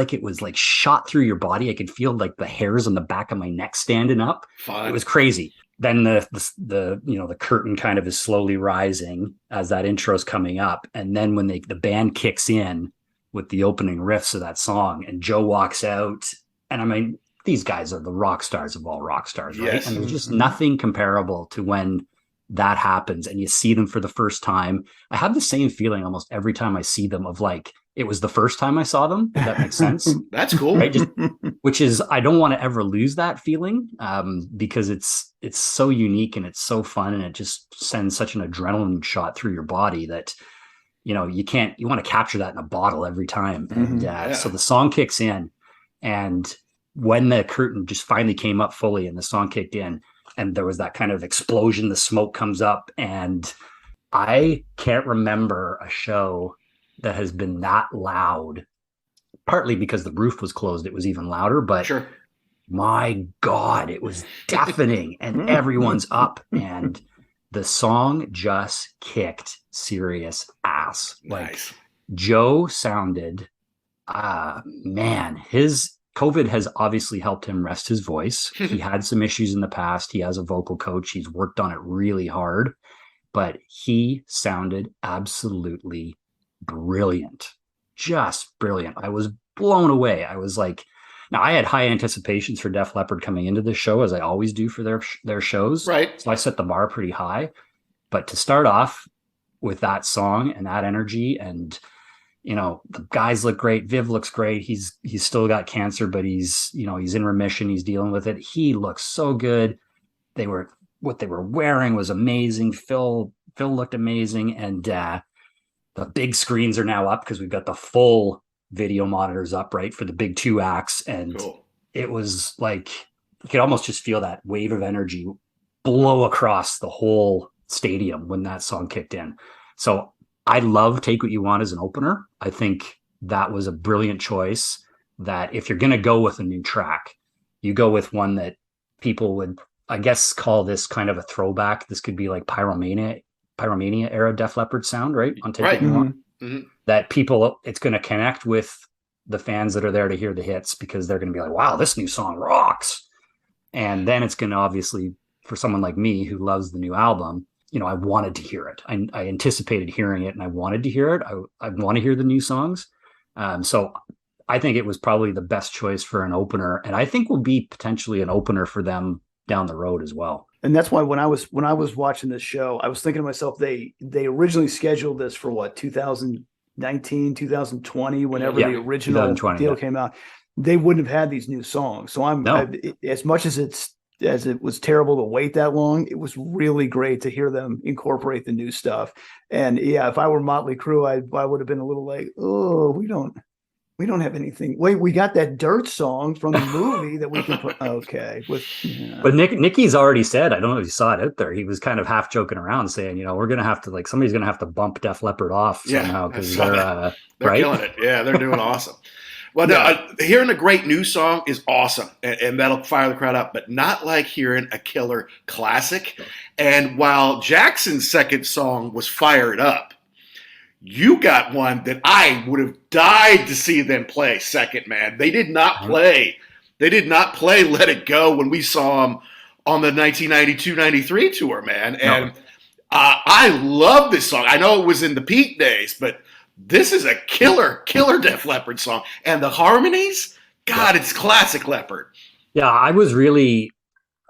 shot through your body. I could feel like the hairs on the back of my neck standing up. Fun. It was crazy. Then the curtain kind of is slowly rising as that intro is coming up. And then when the band kicks in with the opening riffs of that song and Joe walks out, and I mean, these guys are the rock stars of all rock stars, right? Yes. And there's just nothing comparable to when that happens and you see them for the first time. I have the same feeling almost every time I see them of it was the first time I saw them, if that makes sense. That's cool. Right? Which is, I don't want to ever lose that feeling because it's so unique and it's so fun, and it just sends such an adrenaline shot through your body that, you want to capture that in a bottle every time. And so the song kicks in, and when the curtain just finally came up fully and the song kicked in and there was that kind of explosion, the smoke comes up, and I can't remember a show that has been that loud, partly because the roof was closed. It was even louder, but sure. My God, it was deafening and everyone's up, and the song just kicked serious ass. Nice. Joe sounded, his COVID has obviously helped him rest his voice. He had some issues in the past. He has a vocal coach. He's worked on it really hard, but he sounded absolutely brilliant, just brilliant. I was blown away. I was like, now I had high anticipations for Def Leppard coming into this show, as I always do for their shows. Right. So I set the bar pretty high, but to start off with that song and that energy, and the guys look great. Viv looks great. He's still got cancer, but he's in remission. He's dealing with it. He looks so good. What they were wearing was amazing. Phil looked amazing. And the big screens are now up because we've got the full video monitors up, right, for the big 2 acts. And cool. It was like, you could almost just feel that wave of energy blow across the whole stadium when that song kicked in. So I love Take What You Want as an opener. I think that was a brilliant choice, that if you're going to go with a new track, you go with one that people would, I guess, call this kind of a throwback. This could be like Pyromania era Def Leppard sound, right? On Take What You Want. Mm-hmm. That people, it's going to connect with the fans that are there to hear the hits, because they're going to be like, wow, this new song rocks. And then it's going to, obviously, for someone like me who loves the new album, I wanted to hear it. I anticipated hearing it and I wanted to hear it. I want to hear the new songs. So I think it was probably the best choice for an opener, and I think will be potentially an opener for them down the road as well. And that's why when I was watching this show, I was thinking to myself, they originally scheduled this for what, 2019, 2020, whenever the original deal came out. They wouldn't have had these new songs. So as much as it was terrible to wait that long, it was really great to hear them incorporate the new stuff. And if I were Motley Crue, I would have been a little like, oh, we don't have anything. Wait, we got that Dirt song from the movie that we can put. Okay. But Nicky's already said, I don't know if you saw it out there, he was kind of half joking around saying, we're going to have to, somebody's going to have to bump Def Leppard off somehow, because they're right? Killing it. Yeah, they're doing awesome. Well, hearing a great new song is awesome, and that'll fire the crowd up, but not like hearing a killer classic. And while Jackson's second song was fired up, you got one that I would have died to see them play second, man. They did not play Let It Go when we saw them on the 1992-93 tour, man. And I love this song. I know it was in the peak days, but this is a killer Def Leppard song. And the harmonies, God, it's classic Leppard. Yeah, I was really,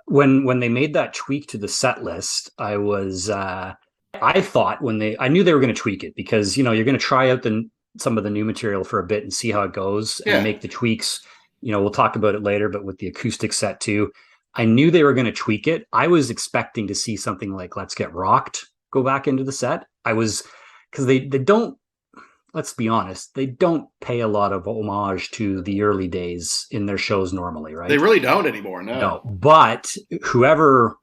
when they made that tweak to the set list, I was, I thought I knew they were going to tweak it, because, you're going to try out some of the new material for a bit and see how it goes and make the tweaks. We'll talk about it later, but with the acoustic set too, I knew they were going to tweak it. I was expecting to see something like Let's Get Rocked go back into the set. Because they don't, let's be honest, they don't pay a lot of homage to the early days in their shows normally, right? They really don't anymore, no. But whoever,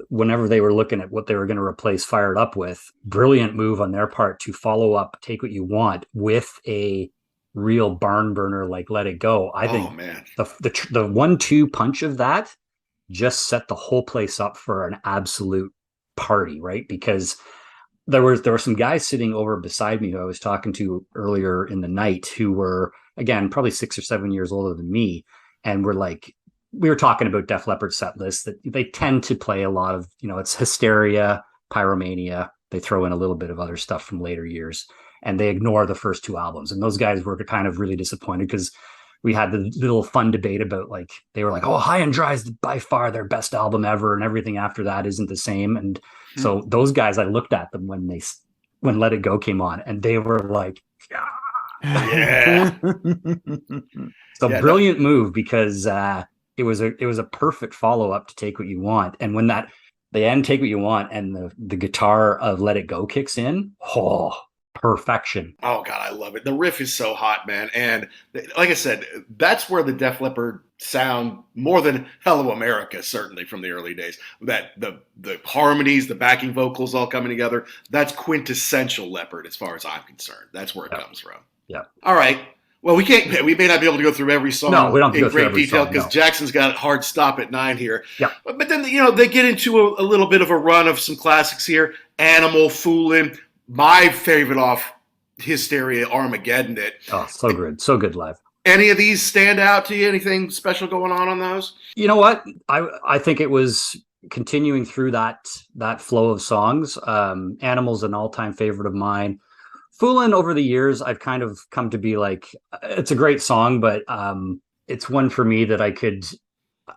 whenever they were looking at what they were going to replace Fired Up with, brilliant move on their part to follow up Take What You Want with a real barn burner like Let It Go. I think the 1-2 punch of that just set the whole place up for an absolute party, right? Because there were some guys sitting over beside me who I was talking to earlier in the night who were, again, probably 6 or 7 years older than me. And we were talking about Def Leppard set lists that they tend to play a lot of, it's Hysteria, Pyromania. They throw in a little bit of other stuff from later years, and they ignore the first 2 albums. And those guys were kind of really disappointed because we had the little fun debate about, like, they were like, oh, High and Dry is by far their best album ever, and everything after that isn't the same. And so those guys, I looked at them when Let It Go came on, and they were like, yeah. So brilliant move, because it was a perfect follow up to Take What You Want. And when they end Take What You Want and the guitar of Let It Go kicks in, perfection. Oh God, I love it. The riff is so hot, man. And like I said, that's where the Def Leppard sound, more than Hello America, certainly from the early days, that the harmonies, the backing vocals all coming together, that's quintessential Leppard as far as I'm concerned. That's where it comes from. Yeah. All right. Well, we may not be able to go through every song in great detail because Jackson's got a hard stop at 9 here. Yeah. But then, they get into a little bit of a run of some classics here. Animal, Foolin', my favorite off Hysteria, Armageddon. Oh, so good. So good live. Any of these stand out to you? Anything special going on those? You know what? I think it was continuing through that flow of songs. Animal's an all-time favorite of mine. Foolin', over the years, I've kind of come to be like, it's a great song, but it's one for me that I could,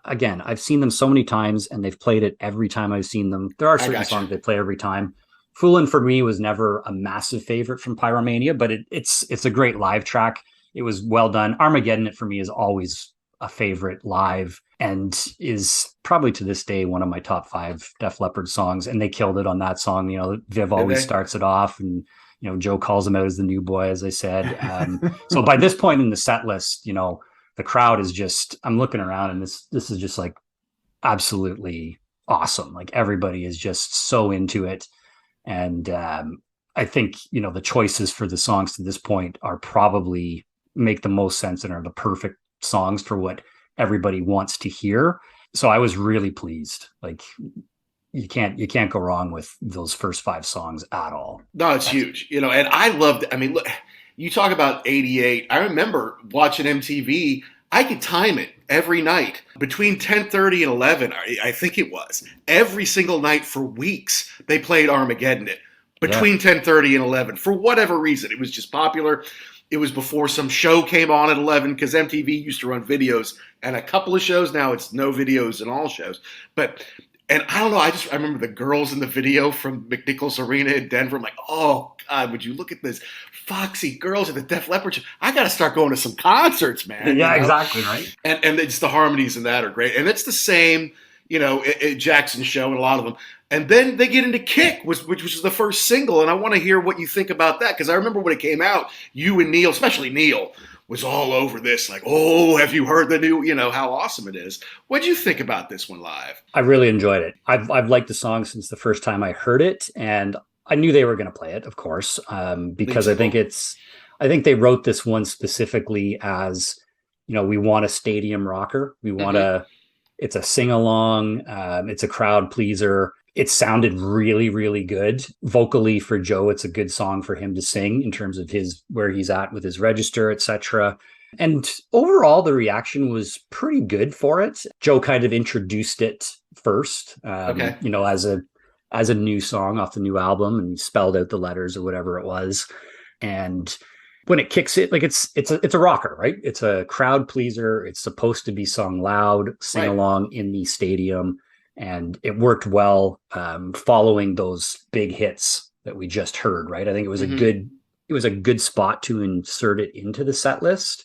again, I've seen them so many times and they've played it every time I've seen them. There are certain songs they play every time. Foolin' for me was never a massive favorite from Pyromania, but it's a great live track. It was well done. Armageddon, for me, is always a favorite live and is probably to this day one of my top 5 Def Leppard songs. And they killed it on that song. Viv always starts it off, and Joe calls him out as the new boy, as I said. So by this point in the set list, the crowd is just, I'm looking around and this is just like absolutely awesome. Like everybody is just so into it. And I think, the choices for the songs to this point are probably make the most sense and are the perfect songs for what everybody wants to hear. So I was really pleased. Like, you can't go wrong with those first 5 songs at all. No, it's huge, and I loved, look, you talk about 88. I remember watching MTV. I could time it every night between 10:30 and 11. I think it was every single night for weeks. They played Armageddon between 10:30 and 11 for whatever reason. It was just popular. It was before some show came on at 11 because MTV used to run videos and a couple of shows. Now it's no videos in all shows, and I don't know, I remember the girls in the video from McNichols Arena in Denver. I'm like, oh, God, would you look at this foxy girls at the Def Leppard show? I got to start going to some concerts, man. Yeah, exactly, right? And it's the harmonies in that are great. And it's the same, at Jackson's show and a lot of them. And then they get into Kick, which was the first single. And I want to hear what you think about that, because I remember when it came out, you and Neil, especially Neil, was all over this, like, oh, have you heard the new, how awesome it is. What'd you think about this one live? I really enjoyed it. I've liked the song since the first time I heard it, and I knew they were going to play it, of course, because I think they wrote this one specifically as, we want a stadium rocker. We want it's a sing-along. It's a crowd pleaser. It sounded really, really good. Vocally for Joe, it's a good song for him to sing in terms of where he's at with his register, etc. And overall, the reaction was pretty good for it. Joe kind of introduced it first, as a new song off the new album, and spelled out the letters or whatever it was. And when it kicks it, like it's a rocker, right? It's a crowd pleaser. It's supposed to be sung loud, sing along in the stadium. And it worked well following those big hits that we just heard, right? I think it was a good spot to insert it into the set list,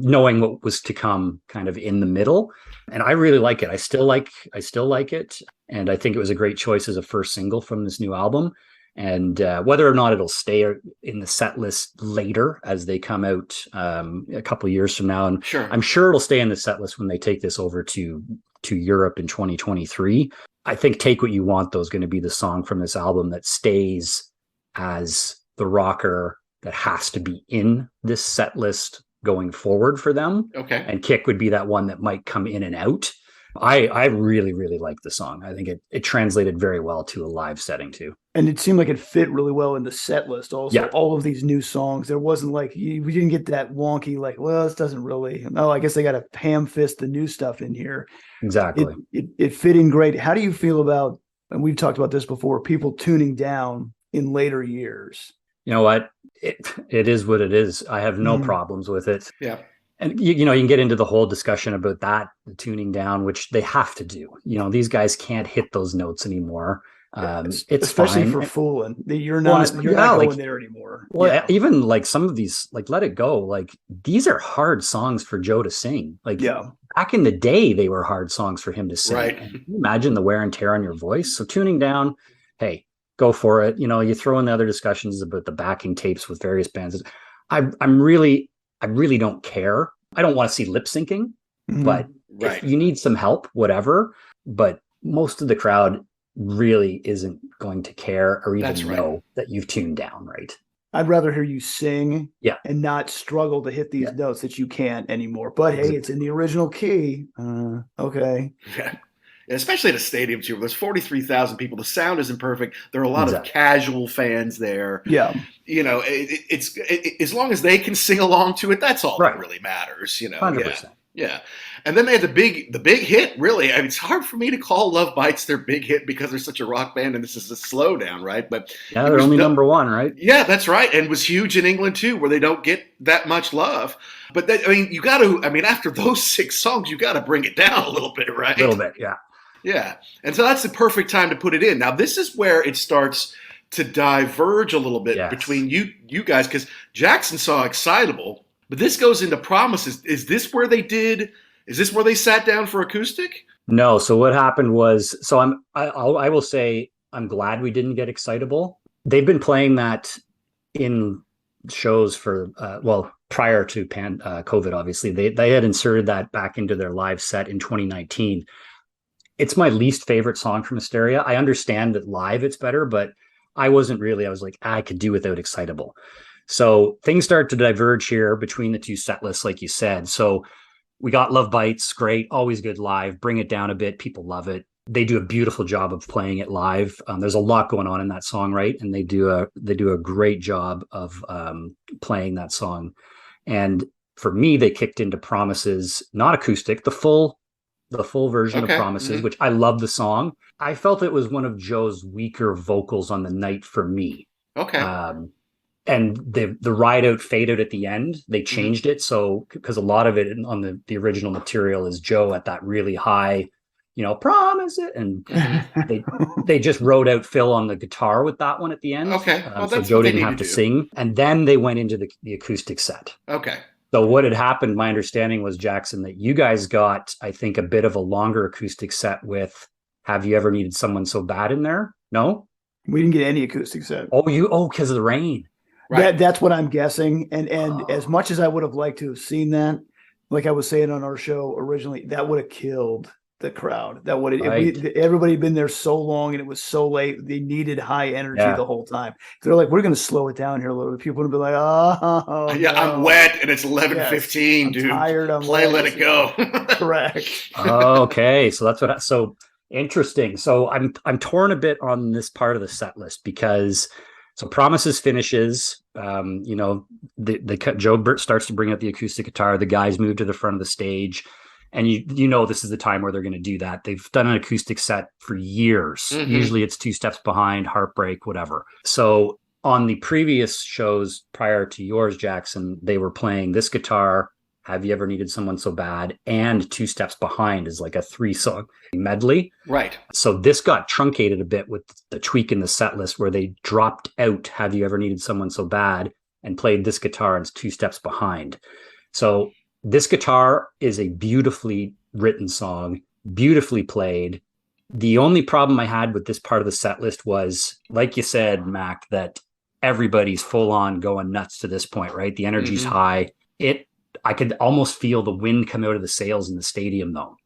knowing what was to come kind of in the middle. And I really like it. I still like it. And I think it was a great choice as a first single from this new album. And whether or not it'll stay in the set list later as they come out a couple of years from now, and Sure. I'm sure it'll stay in the set list when they take this over to Europe in 2023. I think Take What You Want, though, is going to be the song from this album that stays as the rocker that has to be in this set list going forward for them. Okay. And Kick would be that one that might come in and out. I really, really like the song. I think it translated very well to a live setting too. And it seemed like it fit really well in the set list also. Yeah. All of these new songs, there wasn't like, we didn't get that wonky, like, well, this doesn't really, no, I guess they got to ham fist the new stuff in here. Exactly. It fit in great. How do you feel about, and we've talked about this before, people tuning down in later years? You know what? It is what it is. I have no problems with it. Yeah. And, you can get into the whole discussion about that, the tuning down, which they have to do. These guys can't hit those notes anymore. It's especially fine. For fooling. You're not going there anymore. Well, even like some of these, like Let It Go, like these are hard songs for Joe to sing. Like back in the day, they were hard songs for him to sing. Right. And can you imagine the wear and tear on your voice? So tuning down, hey, go for it. You throw in the other discussions about the backing tapes with various bands. I really don't care. I don't want to see lip syncing, but if you need some help, whatever. But most of the crowd really isn't going to care or even know that you've tuned down, right? I'd rather hear you sing and not struggle to hit these notes that you can't anymore. But hey, it's in the original key. Okay. Yeah. Especially at a stadium too. There's 43,000 people. The sound isn't perfect. There are a lot of casual fans there. Yeah. It's as long as they can sing along to it, that's all that really matters. 100%. Yeah. And then they had the big hit, really. I mean, it's hard for me to call Love Bites their big hit because they're such a rock band and this is a slowdown, right? But they're only number one, right? Yeah, that's right. And was huge in England too, where they don't get that much love. But you got to, after those 6 songs, you got to bring it down a little bit, right? A little bit, yeah. Yeah. And so that's the perfect time to put it in. Now, this is where it starts to diverge a little bit between you guys, because Jackson saw Excitable, but this goes into Promises. Is this where they sat down for acoustic? No. So what happened was, I will say I'm glad we didn't get Excitable. They've been playing that in shows for, prior to COVID, obviously. They had inserted that back into their live set in 2019. It's my least favorite song from Hysteria. I understand that live it's better, but I was like, I could do without Excitable. So things start to diverge here between the two set lists, like you said. So we got Love Bites, great, always good live. Bring it down a bit, people love it. They do a beautiful job of playing it live. There's a lot going on in that song, right? And they do a great job of playing that song. And for me, they kicked into Promises, not acoustic, the full version of Promises, which I love the song. I felt it was one of Joe's weaker vocals on the night for me. Okay. And the ride out, fade out at the end, they changed it. So, because a lot of it on the original material is Joe at that really high, promise it. And they just wrote out Phil on the guitar with that one at the end. Okay. So Joe didn't have to sing. And then they went into the acoustic set. Okay. So what had happened, my understanding was, Jackson, that you guys got, I think, a bit of a longer acoustic set with Have You Ever Needed Someone So Bad in there? No? We didn't get any acoustic set. Because of the rain. Right. That's what I'm guessing. And as much as I would have liked to have seen that, like I was saying on our show originally, that would have killed the crowd. That would have, everybody had been there so long and it was so late. They needed high energy the whole time. They're like, we're going to slow it down here a little bit. People would be like, oh, yeah, no. I'm wet and it's 11:15, dude. Tired. Let it go. Correct. Okay, so that's what. So interesting. So I'm torn a bit on this part of the set list because. So Promises finishes, Joe Burt starts to bring out the acoustic guitar. The guys move to the front of the stage, and this is the time where they're going to do that. They've done an acoustic set for years. Mm-hmm. Usually it's Two Steps Behind, Heartbreak, whatever. So on the previous shows prior to yours, Jackson, they were playing this guitar, Have You Ever Needed Someone So Bad, and Two Steps Behind is like a 3-song medley. Right. So this got truncated a bit with the tweak in the set list where they dropped out Have You Ever Needed Someone So Bad and played this guitar and Two Steps Behind. So this guitar is a beautifully written song, beautifully played. The only problem I had with this part of the set list was, like you said, Mac, that everybody's full on going nuts to this point, right? The energy's high. I could almost feel the wind come out of the sails in the stadium, though.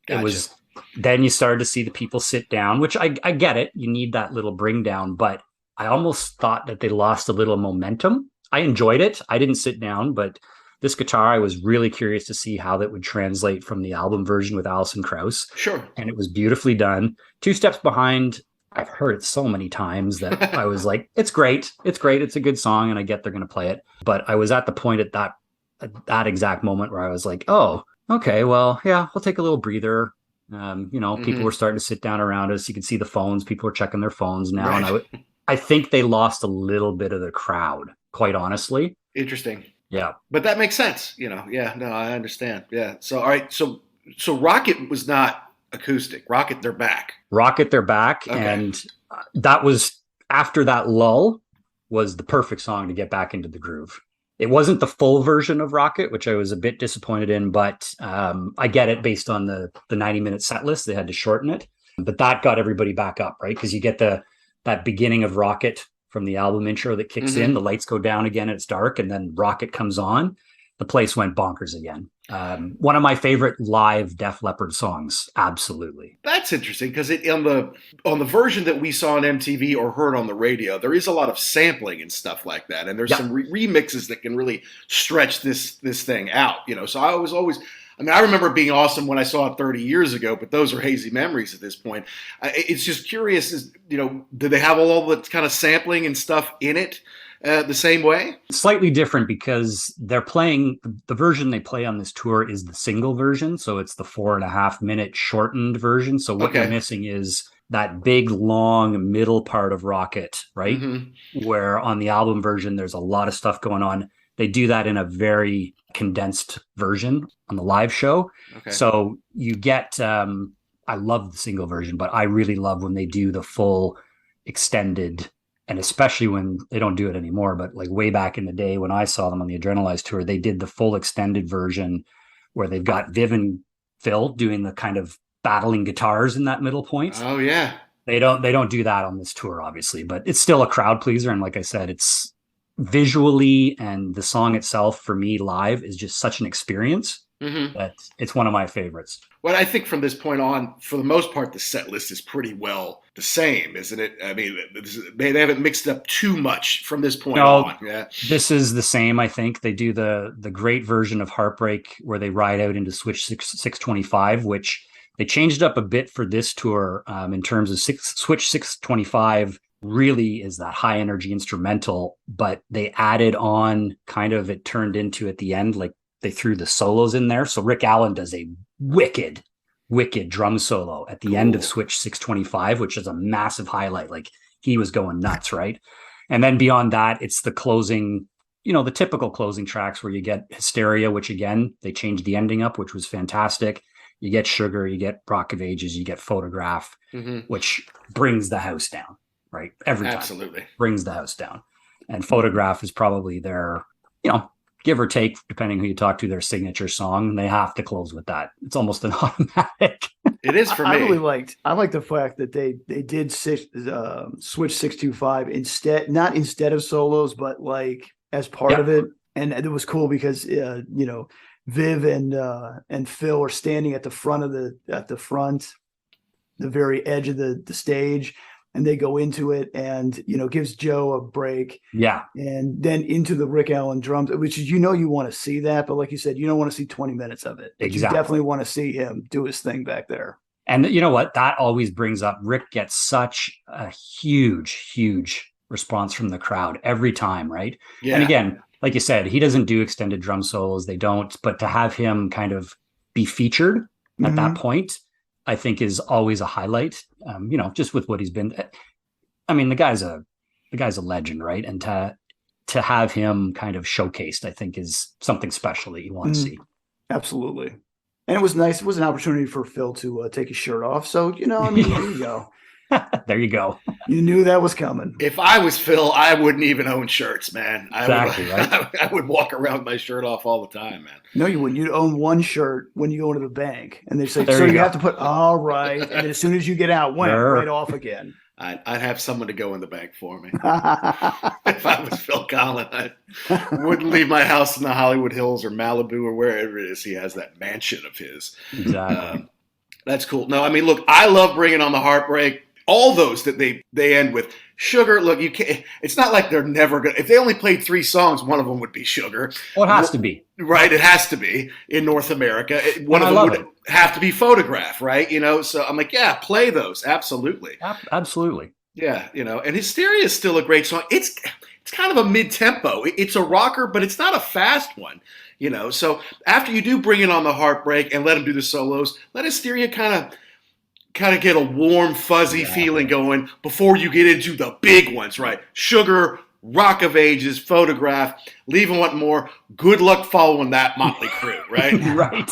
Gotcha. It was, then you started to see the people sit down, which I get it. You need that little bring down, but I almost thought that they lost a little momentum. I enjoyed it. I didn't sit down, but this guitar, I was really curious to see how that would translate from the album version with Alison Krauss. Sure. And it was beautifully done. Two Steps Behind, I've heard it so many times that I was like, it's great. It's great. It's a good song, and I get they're going to play it. But I was at the point at that exact moment where I was like, oh, okay, well, yeah, we'll take a little breather. People were starting to sit down around us. You could see the phones. People were checking their phones now. Right. And I think they lost a little bit of the crowd, quite honestly. Interesting. Yeah. But that makes sense. Yeah, no, I understand. Yeah. So, all right. So Rocket was not acoustic. Rocket, they're back. Rocket, they're back. Okay. And that was, after that lull, was the perfect song to get back into the groove. It wasn't the full version of Rocket, which I was a bit disappointed in, but I get it based on the 90-minute set list. They had to shorten it. But that got everybody back up, right? Because you get that beginning of Rocket from the album intro that kicks in. The lights go down again, it's dark, and then Rocket comes on. The place went bonkers again. One of my favorite live Def Leppard songs, absolutely. That's interesting, because on the version that we saw on MTV or heard on the radio, there is a lot of sampling and stuff like that, and there's some remixes that can really stretch this thing out. So I was always. I remember it being awesome when I saw it 30 years ago, but those are hazy memories at this point. It's just curious, do they have all the kind of sampling and stuff in it the same way? Slightly different, because they're playing, the version they play on this tour is the single version. So it's the 4.5 minute shortened version. So what you're missing is that big, long middle part of Rocket, right? Where on the album version, there's a lot of stuff going on. They do that in a very condensed version on the live show. Okay. So you get, I love the single version, but I really love when they do the full extended, and especially when they don't do it anymore, but like way back in the day when I saw them on the Adrenalize tour, they did the full extended version where they've got Viv and Phil doing the kind of battling guitars in that middle point. Oh yeah. They don't do that on this tour, obviously, but it's still a crowd pleaser. And like I said, it's visually, and the song itself for me live is just such an experience that it's one of my favorites. Well, I think from this point on, for the most part, the set list is pretty well the same, isn't it? I mean, they haven't mixed up too much from this point on. Yeah, this is the same. I think they do the great version of Heartbreak where they ride out into Switch 625, which they changed up a bit for this tour in terms of Switch 625. Really is that high energy instrumental, but they added on kind of, it turned into at the end, like they threw the solos in there. So Rick Allen does a wicked drum solo at the end of Switch 625, which is a massive highlight. Like he was going nuts, right? And then beyond that, it's the closing, the typical closing tracks where you get Hysteria, which again, they changed the ending up, which was fantastic. You get Sugar, you get Rock of Ages, you get Photograph, which brings the house down. Right. Every time. Absolutely. Brings the house down. And Photograph is probably their, give or take, depending who you talk to, their signature song. They have to close with that. It's almost an automatic. It is for me. I like the fact that they did Switch 625 not instead of solos, but like as part of it. And it was cool because, Viv and Phil are standing at the front the very edge of the stage. And they go into it and, gives Joe a break. Yeah. And then into the Rick Allen drums, which is, you want to see that. But like you said, you don't want to see 20 minutes of it. Exactly. You definitely want to see him do his thing back there. And you know what? That always brings up, Rick gets such a huge response from the crowd every time, right? Yeah. And again, like you said, he doesn't do extended drum solos. They don't. But to have him kind of be featured at that point, I think is always a highlight, just with what he's been. I mean, the guy's a legend, right? And to have him kind of showcased, I think is something special that you want to see. Absolutely. And it was nice. It was an opportunity for Phil to take his shirt off. So, there you go. There you go. You knew that was coming. If I was Phil, I wouldn't even own shirts, man. Exactly, right? I would walk around with my shirt off all the time, man. No, you wouldn't. You'd own one shirt when you go into the bank, and they say, There "So you you go. have to put all right," and then as soon as you get out, went Sure. right off again. I'd have someone to go in the bank for me. If I was Phil Collin, I wouldn't leave my house in the Hollywood Hills or Malibu or wherever it is. He has that mansion of his. Exactly. That's cool. No, I mean, look, I love Bringing on the Heartbreak. All those that they end with Sugar. Look, you can't. It's not like they're never gonna. If they only played 3 songs, one of them would be Sugar. Well, it has to be. Right, it has to be in North America. One of them would have to be Photograph, right? So I'm like, yeah, play those, absolutely. Absolutely. Yeah, and Hysteria is still a great song. It's kind of a mid-tempo. It's a rocker, but it's not a fast one, So after you do Bring It on the Heartbreak and let them do the solos, let Hysteria kind of get a warm, fuzzy feeling going before you get into the big ones, right? Sugar, Rock of Ages, Photograph, Leave and Want More. Good luck following that Motley Crue, right? Right.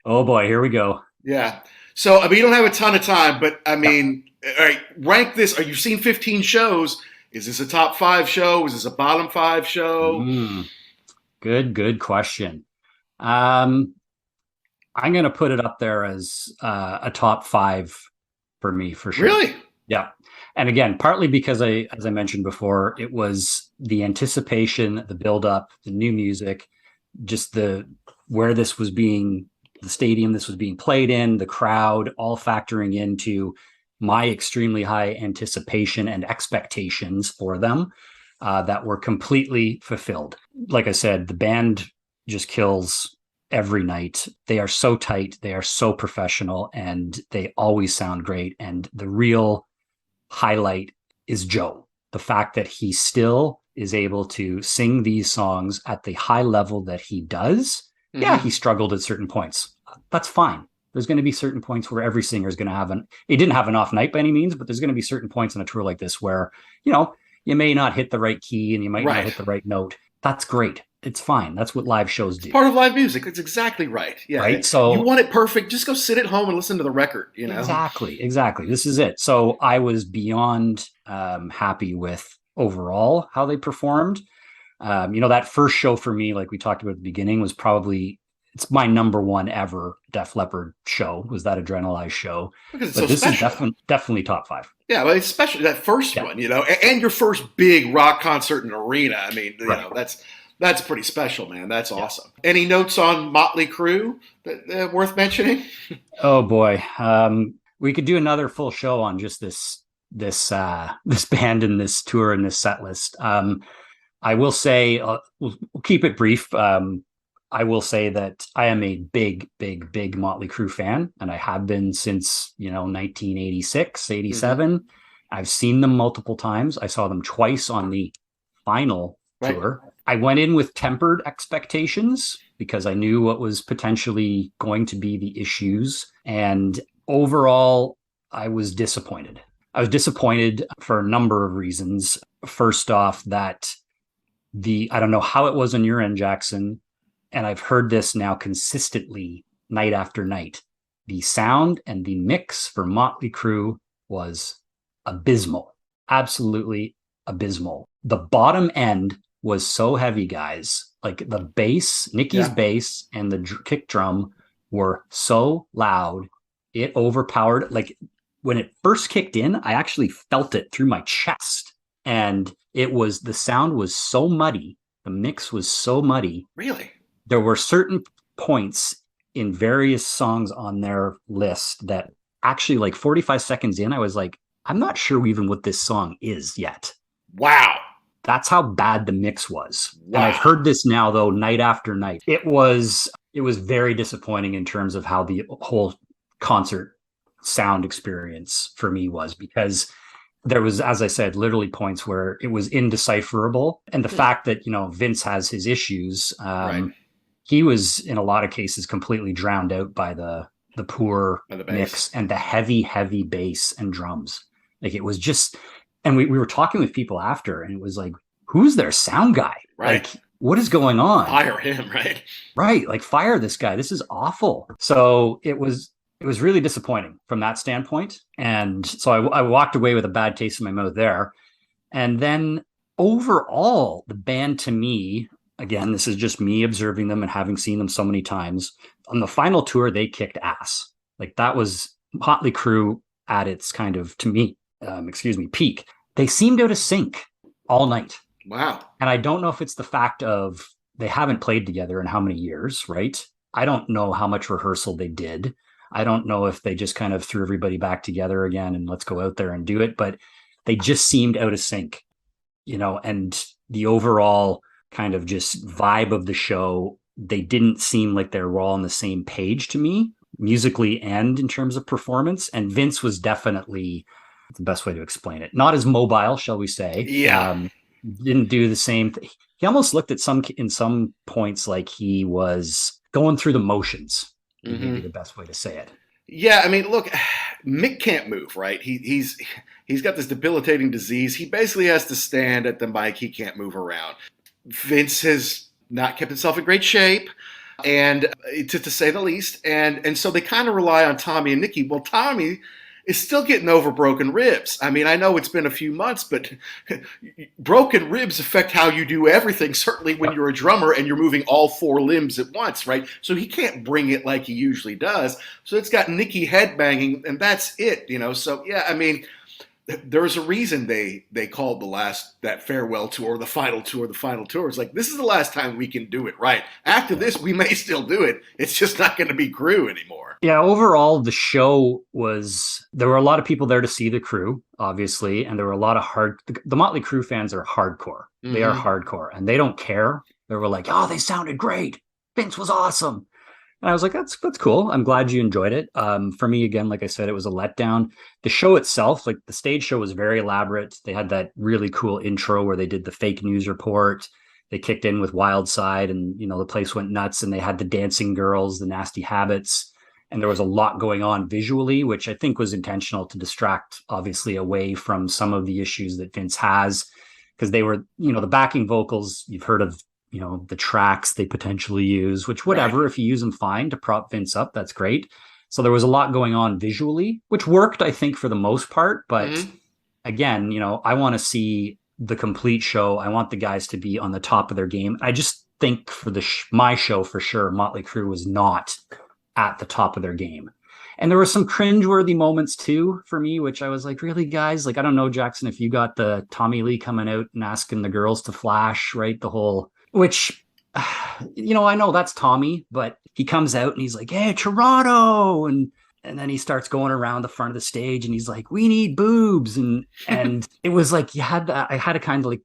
Oh boy, here we go. Yeah. So, you don't have a ton of time, but all right, rank this. Are you seen 15 shows? Is this a top 5 show? Is this a bottom 5 show? Good question. I'm going to put it up there as a top 5 for me, for sure. Really? Yeah. And again, partly because as I mentioned before, it was the anticipation, the build-up, the new music, just where this was being, the stadium this was being played in, the crowd, all factoring into my extremely high anticipation and expectations for them that were completely fulfilled. Like I said, the band just kills every night. They are so tight, they are so professional, and they always sound great. And the real highlight is Joe. The fact that he still is able to sing these songs at the high level that he does. Mm-hmm. Yeah, he struggled at certain points. That's fine. There's going to be certain points where every singer is going to have he didn't have an off night by any means, but there's going to be certain points on a tour like this where, you may not hit the right key and you might not hit the right note. That's great. It's fine. That's what live shows do. It's part of live music. That's exactly right. Yeah. Right. So you want it perfect, just go sit at home and listen to the record, Exactly. This is it. So I was beyond happy with overall how they performed. That first show for me, like we talked about at the beginning, was probably, it's my number 1 ever Def Leppard show, was that Adrenalize show. Because it's but so this special. is definitely top 5. Yeah, well, especially that first one, and your first big rock concert in an arena. I mean, that's pretty special, man. That's awesome. Any notes on Motley Crue that worth mentioning? Oh boy, we could do another full show on just this band and this tour and this set list. I will say we'll keep it brief. I will say that I am a big Motley Crue fan, and I have been since 1986, 87. Mm-hmm. I've seen them multiple times. I saw them twice on the final tour. I went in with tempered expectations because I knew what was potentially going to be the issues. And overall, I was disappointed. I was disappointed for a number of reasons. First off, that I don't know how it was on your end, Jackson, and I've heard this now consistently night after night. The sound and the mix for Motley Crue was abysmal. Absolutely abysmal. The bottom end was so heavy, guys. Like the bass, Nicky's bass and the kick drum were so loud, it overpowered. Like when it first kicked in, I actually felt it through my chest. And the sound was so muddy. The mix was so muddy. Really? There were certain points in various songs on their list that actually, like 45 seconds in, I was like, I'm not sure even what this song is yet. Wow. That's how bad the mix was. Wow. And I've heard this now, though, night after night. It was very disappointing in terms of how the whole concert sound experience for me was, because there was, as I said, literally points where it was indecipherable. And the fact that, Vince has his issues, he was in a lot of cases completely drowned out by the poor mix and the heavy bass and drums. Like it was just, and we were talking with people after, and it was like, who's their sound guy? Right. Like, what is going on? Fire him, right? Right. Like, fire this guy. This is awful. So it was it was really disappointing from that standpoint. And so I walked away with a bad taste in my mouth there. And then overall, the band to me, again, this is just me observing them and having seen them so many times. On the final tour, they kicked ass. Like that was Motley Crue at its kind of, to me, peak. They seemed out of sync all night. Wow. And I don't know if it's the fact of they haven't played together in how many years, right? I don't know how much rehearsal they did. I don't know if they just kind of threw everybody back together again and let's go out there and do it. But they just seemed out of sync, and the overall kind of just vibe of the show, they didn't seem like they were all on the same page to me, musically and in terms of performance. And Vince was definitely the best way to explain it. Not as mobile, shall we say. Yeah. Didn't do the same thing. He almost looked at in some points like he was going through the motions. Would be the best way to say it. Yeah, I mean, look, Mick can't move, right? He's got this debilitating disease. He basically has to stand at the mic. He can't move around. Vince has not kept himself in great shape, and to say the least. And so they kind of rely on Tommy and Nikki. Well, Tommy is still getting over broken ribs. I mean, I know it's been a few months, but broken ribs affect how you do everything, certainly when you're a drummer and you're moving all four limbs at once, right? So he can't bring it like he usually does. So it's got Nikki headbanging, and that's it, So, yeah, I mean, there's a reason they called that farewell tour, the final tour. It's like, this is the last time we can do it right. After this, we may still do it. It's just not going to be Crue anymore. Yeah, overall, the show there were a lot of people there to see the Crue, obviously, and there were a lot of the Motley Crue fans are hardcore. Mm-hmm. They are hardcore, and they don't care. They were like, oh, they sounded great. Vince was awesome. And I was like, that's cool. I'm glad you enjoyed it. For me, again, like I said, it was a letdown. The show itself, like the stage show, was very elaborate. They had that really cool intro where they did the fake news report. They kicked in with Wild Side, and the place went nuts. And they had the dancing girls, the Nasty Habits, and there was a lot going on visually, which I think was intentional to distract, obviously, away from some of the issues that Vince has, because they were, the backing vocals. You've heard of the tracks they potentially use, which whatever, right. If you use them fine to prop Vince up, that's great. So there was a lot going on visually, which worked, I think, for the most part. But again, I want to see the complete show. I want the guys to be on the top of their game. I just think for my show, for sure, Motley Crue was not at the top of their game. And there were some cringeworthy moments too for me, which I was like, really, guys? Like, I don't know, Jackson, if you got the Tommy Lee coming out and asking the girls to flash, right? The whole... Which, I know that's Tommy, but he comes out and he's like, hey, Toronto. And then he starts going around the front of the stage and he's like, we need boobs. And it was like, I had a kind of like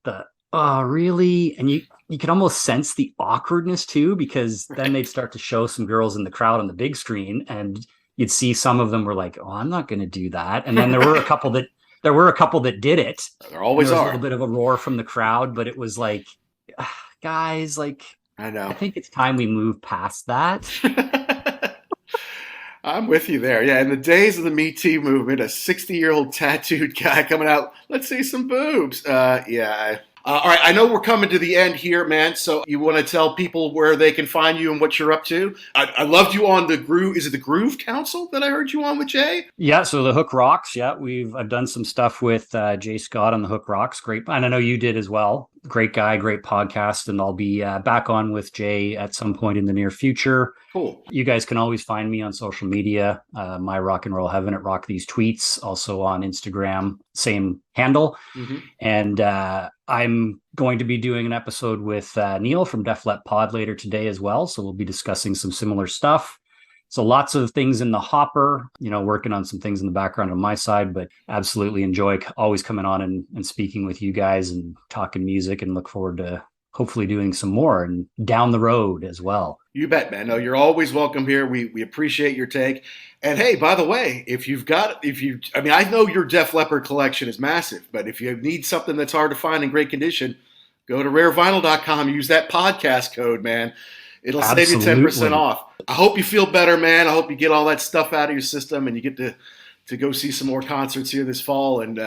oh, really? And you could almost sense the awkwardness too, because then they'd start to show some girls in the crowd on the big screen and you'd see some of them were like, oh, I'm not going to do that. And then there were a couple that did it. There always are. A little bit of a roar from the crowd, but it was like, guys, like, I know. I think it's time we move past that. I'm with you there. Yeah, in the days of the Me Too movement, a 60-year-old tattooed guy coming out, let's see some boobs. Yeah. All right, I know we're coming to the end here, man, so you want to tell people where they can find you and what you're up to? I loved you on the Groove. Is it the Groove Council that I heard you on with Jay? Yeah, so the Hook Rocks. Yeah, I've done some stuff with Jay Scott on the Hook Rocks. Great, and I know you did as well. Great guy, great podcast, and I'll be back on with Jay at some point in the near future. Cool. You guys can always find me on social media, my Rock and Roll Heaven at Rock These Tweets, also on Instagram, same handle. Mm-hmm. And I'm going to be doing an episode with Neil from Def Leppard later today as well. So we'll be discussing some similar stuff. So lots of things in the hopper, working on some things in the background on my side, but absolutely enjoy always coming on and speaking with you guys and talking music, and look forward to hopefully doing some more and down the road as well. You bet, man. No, you're always welcome here. We appreciate your take. And hey, by the way, I know your Def Leppard collection is massive, but if you need something that's hard to find in great condition, go to rarevinyl.com, use that podcast code, man. It'll save you 10% off. I hope you feel better, man. I hope you get all that stuff out of your system and you get to go see some more concerts here this fall. And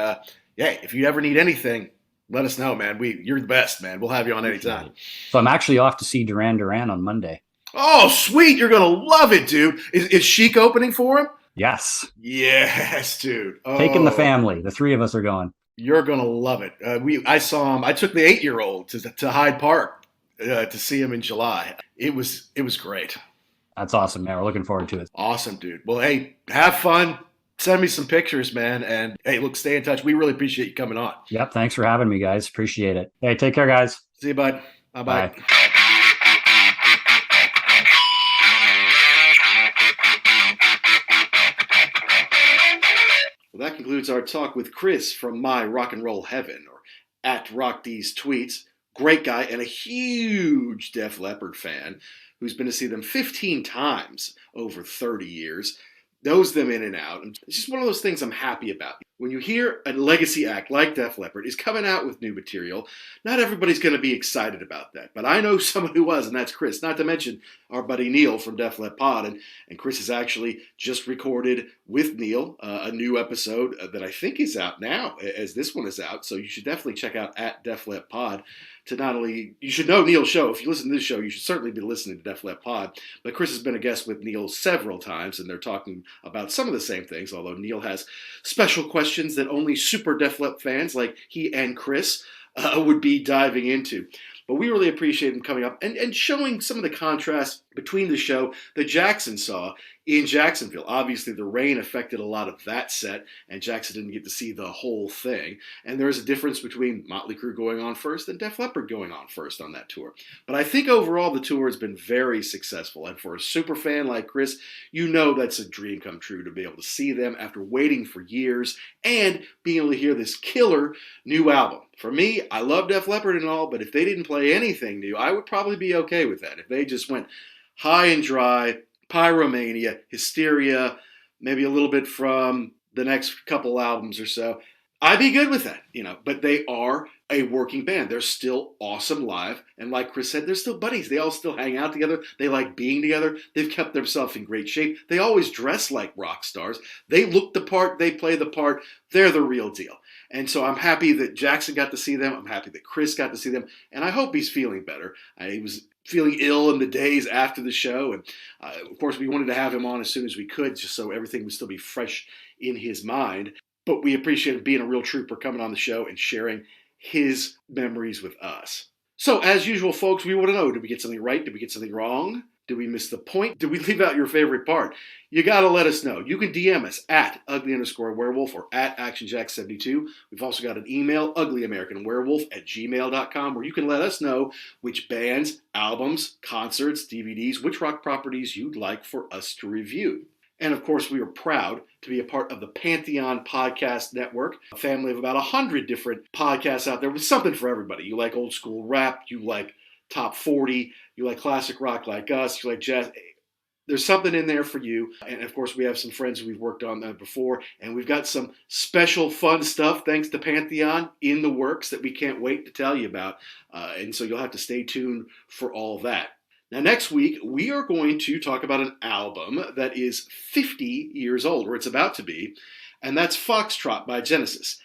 if you ever need anything, let us know, man. You're the best, man. We'll have you on anytime. So I'm actually off to see Duran Duran on Monday. Oh, sweet. You're going to love it, dude. Is Chic opening for him? Yes. Yes, dude. Oh, taking the family. The three of us are going. You're going to love it. I saw him. I took the 8-year-old to Hyde Park to see him in July. It was great. That's awesome, man. We're looking forward to it. Awesome, dude. Well, hey, have fun. Send me some pictures, man. And hey, look, stay in touch. We really appreciate you coming on. Yep. Thanks for having me, guys. Appreciate it. Hey, take care, guys. See you, bud. Bye-bye. Bye. Well, that concludes our talk with Chris from My Rock and Roll Heaven, or at Rock D's Tweets. Great guy and a huge Def Leppard fan who's been to see them 15 times over 30 years. Knows them in and out. And it's just one of those things I'm happy about. When you hear a legacy act like Def Leppard is coming out with new material, not everybody's going to be excited about that. But I know someone who was, and that's Chris. Not to mention our buddy Neil from Def Leppard. And Chris has actually just recorded with Neil a new episode that I think is out now as this one is out. So you should definitely check out at Def Leppard. To not only, you should know Neil's show. If you listen to this show, you should certainly be listening to Def Leppard. But Chris has been a guest with Neil several times, and they're talking about some of the same things, although Neil has special questions that only super Def Leppard fans like he and Chris would be diving into. But we really appreciate him coming up and showing some of the contrast between the show that Jackson saw in Jacksonville. Obviously, the rain affected a lot of that set, and Jackson didn't get to see the whole thing. And there's a difference between Motley Crue going on first and Def Leppard going on first on that tour. But I think overall the tour has been very successful. And for a super fan like Chris, you know that's a dream come true to be able to see them after waiting for years and being able to hear this killer new album. For me, I love Def Leppard and all, but if they didn't play anything new, I would probably be okay with that. If they just went high and dry, Pyromania, Hysteria, maybe a little bit from the next couple albums or so, I'd be good with that, But they are a working band. They're still awesome live. And like Chris said, they're still buddies. They all still hang out together. They like being together. They've kept themselves in great shape. They always dress like rock stars. They look the part. They play the part. They're the real deal. And so I'm happy that Jackson got to see them. I'm happy that Chris got to see them. And I hope he's feeling better. He was feeling ill in the days after the show. And of course, we wanted to have him on as soon as we could, just so everything would still be fresh in his mind. But we appreciate him being a real trooper, coming on the show and sharing his memories with us. So as usual, folks, we want to know, did we get something right? Did we get something wrong? Did we miss the point? Did we leave out your favorite part? You got to let us know. You can DM us at ugly_werewolf or at actionjack72. We've also got an email, uglyamericanwerewolf@gmail.com, where you can let us know which bands, albums, concerts, DVDs, which rock properties you'd like for us to review. And of course, we are proud to be a part of the Pantheon Podcast Network, a family of about 100 different podcasts out there with something for everybody. You like old school rap, you like top 40, you like classic rock like us, you like jazz. There's something in there for you. And of course, we have some friends we've worked on that before, and we've got some special fun stuff, thanks to Pantheon, in the works that we can't wait to tell you about. And so you'll have to stay tuned for all that. Now, next week, we are going to talk about an album that is 50 years old, or it's about to be, and that's Foxtrot by Genesis.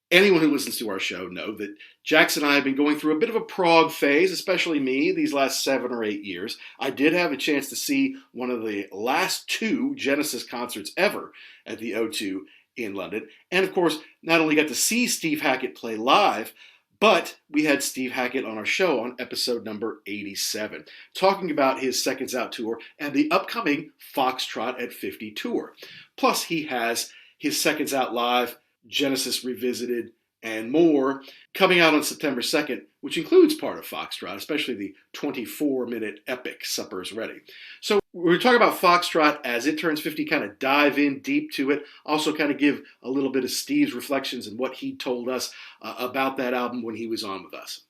Anyone who listens to our show know that Jackson and I have been going through a bit of a prog phase, especially me, these last 7 or 8 years. I did have a chance to see one of the last 2 Genesis concerts ever at the O2 in London. And of course, not only got to see Steve Hackett play live, but we had Steve Hackett on our show on episode number 87, talking about his Seconds Out tour and the upcoming Foxtrot at 50 tour. Plus, he has his Seconds Out Live, Genesis Revisited, and more coming out on September 2nd, which includes part of Foxtrot, especially the 24-minute epic Supper's Ready. So we're talking about Foxtrot as it turns 50, kind of dive in deep to it, also kind of give a little bit of Steve's reflections and what he told us about that album when he was on with us.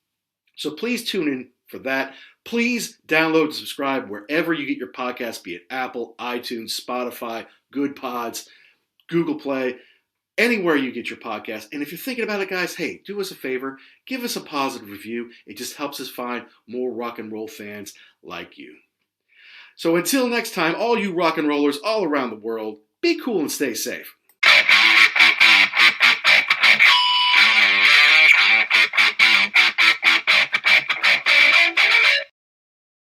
So please tune in for that. Please download and subscribe wherever you get your podcasts, be it Apple, iTunes, Spotify, Good Pods, Google Play, anywhere you get your podcast. And if you're thinking about it, guys, hey, do us a favor. Give us a positive review. It just helps us find more rock and roll fans like you. So until next time, all you rock and rollers all around the world, be cool and stay safe.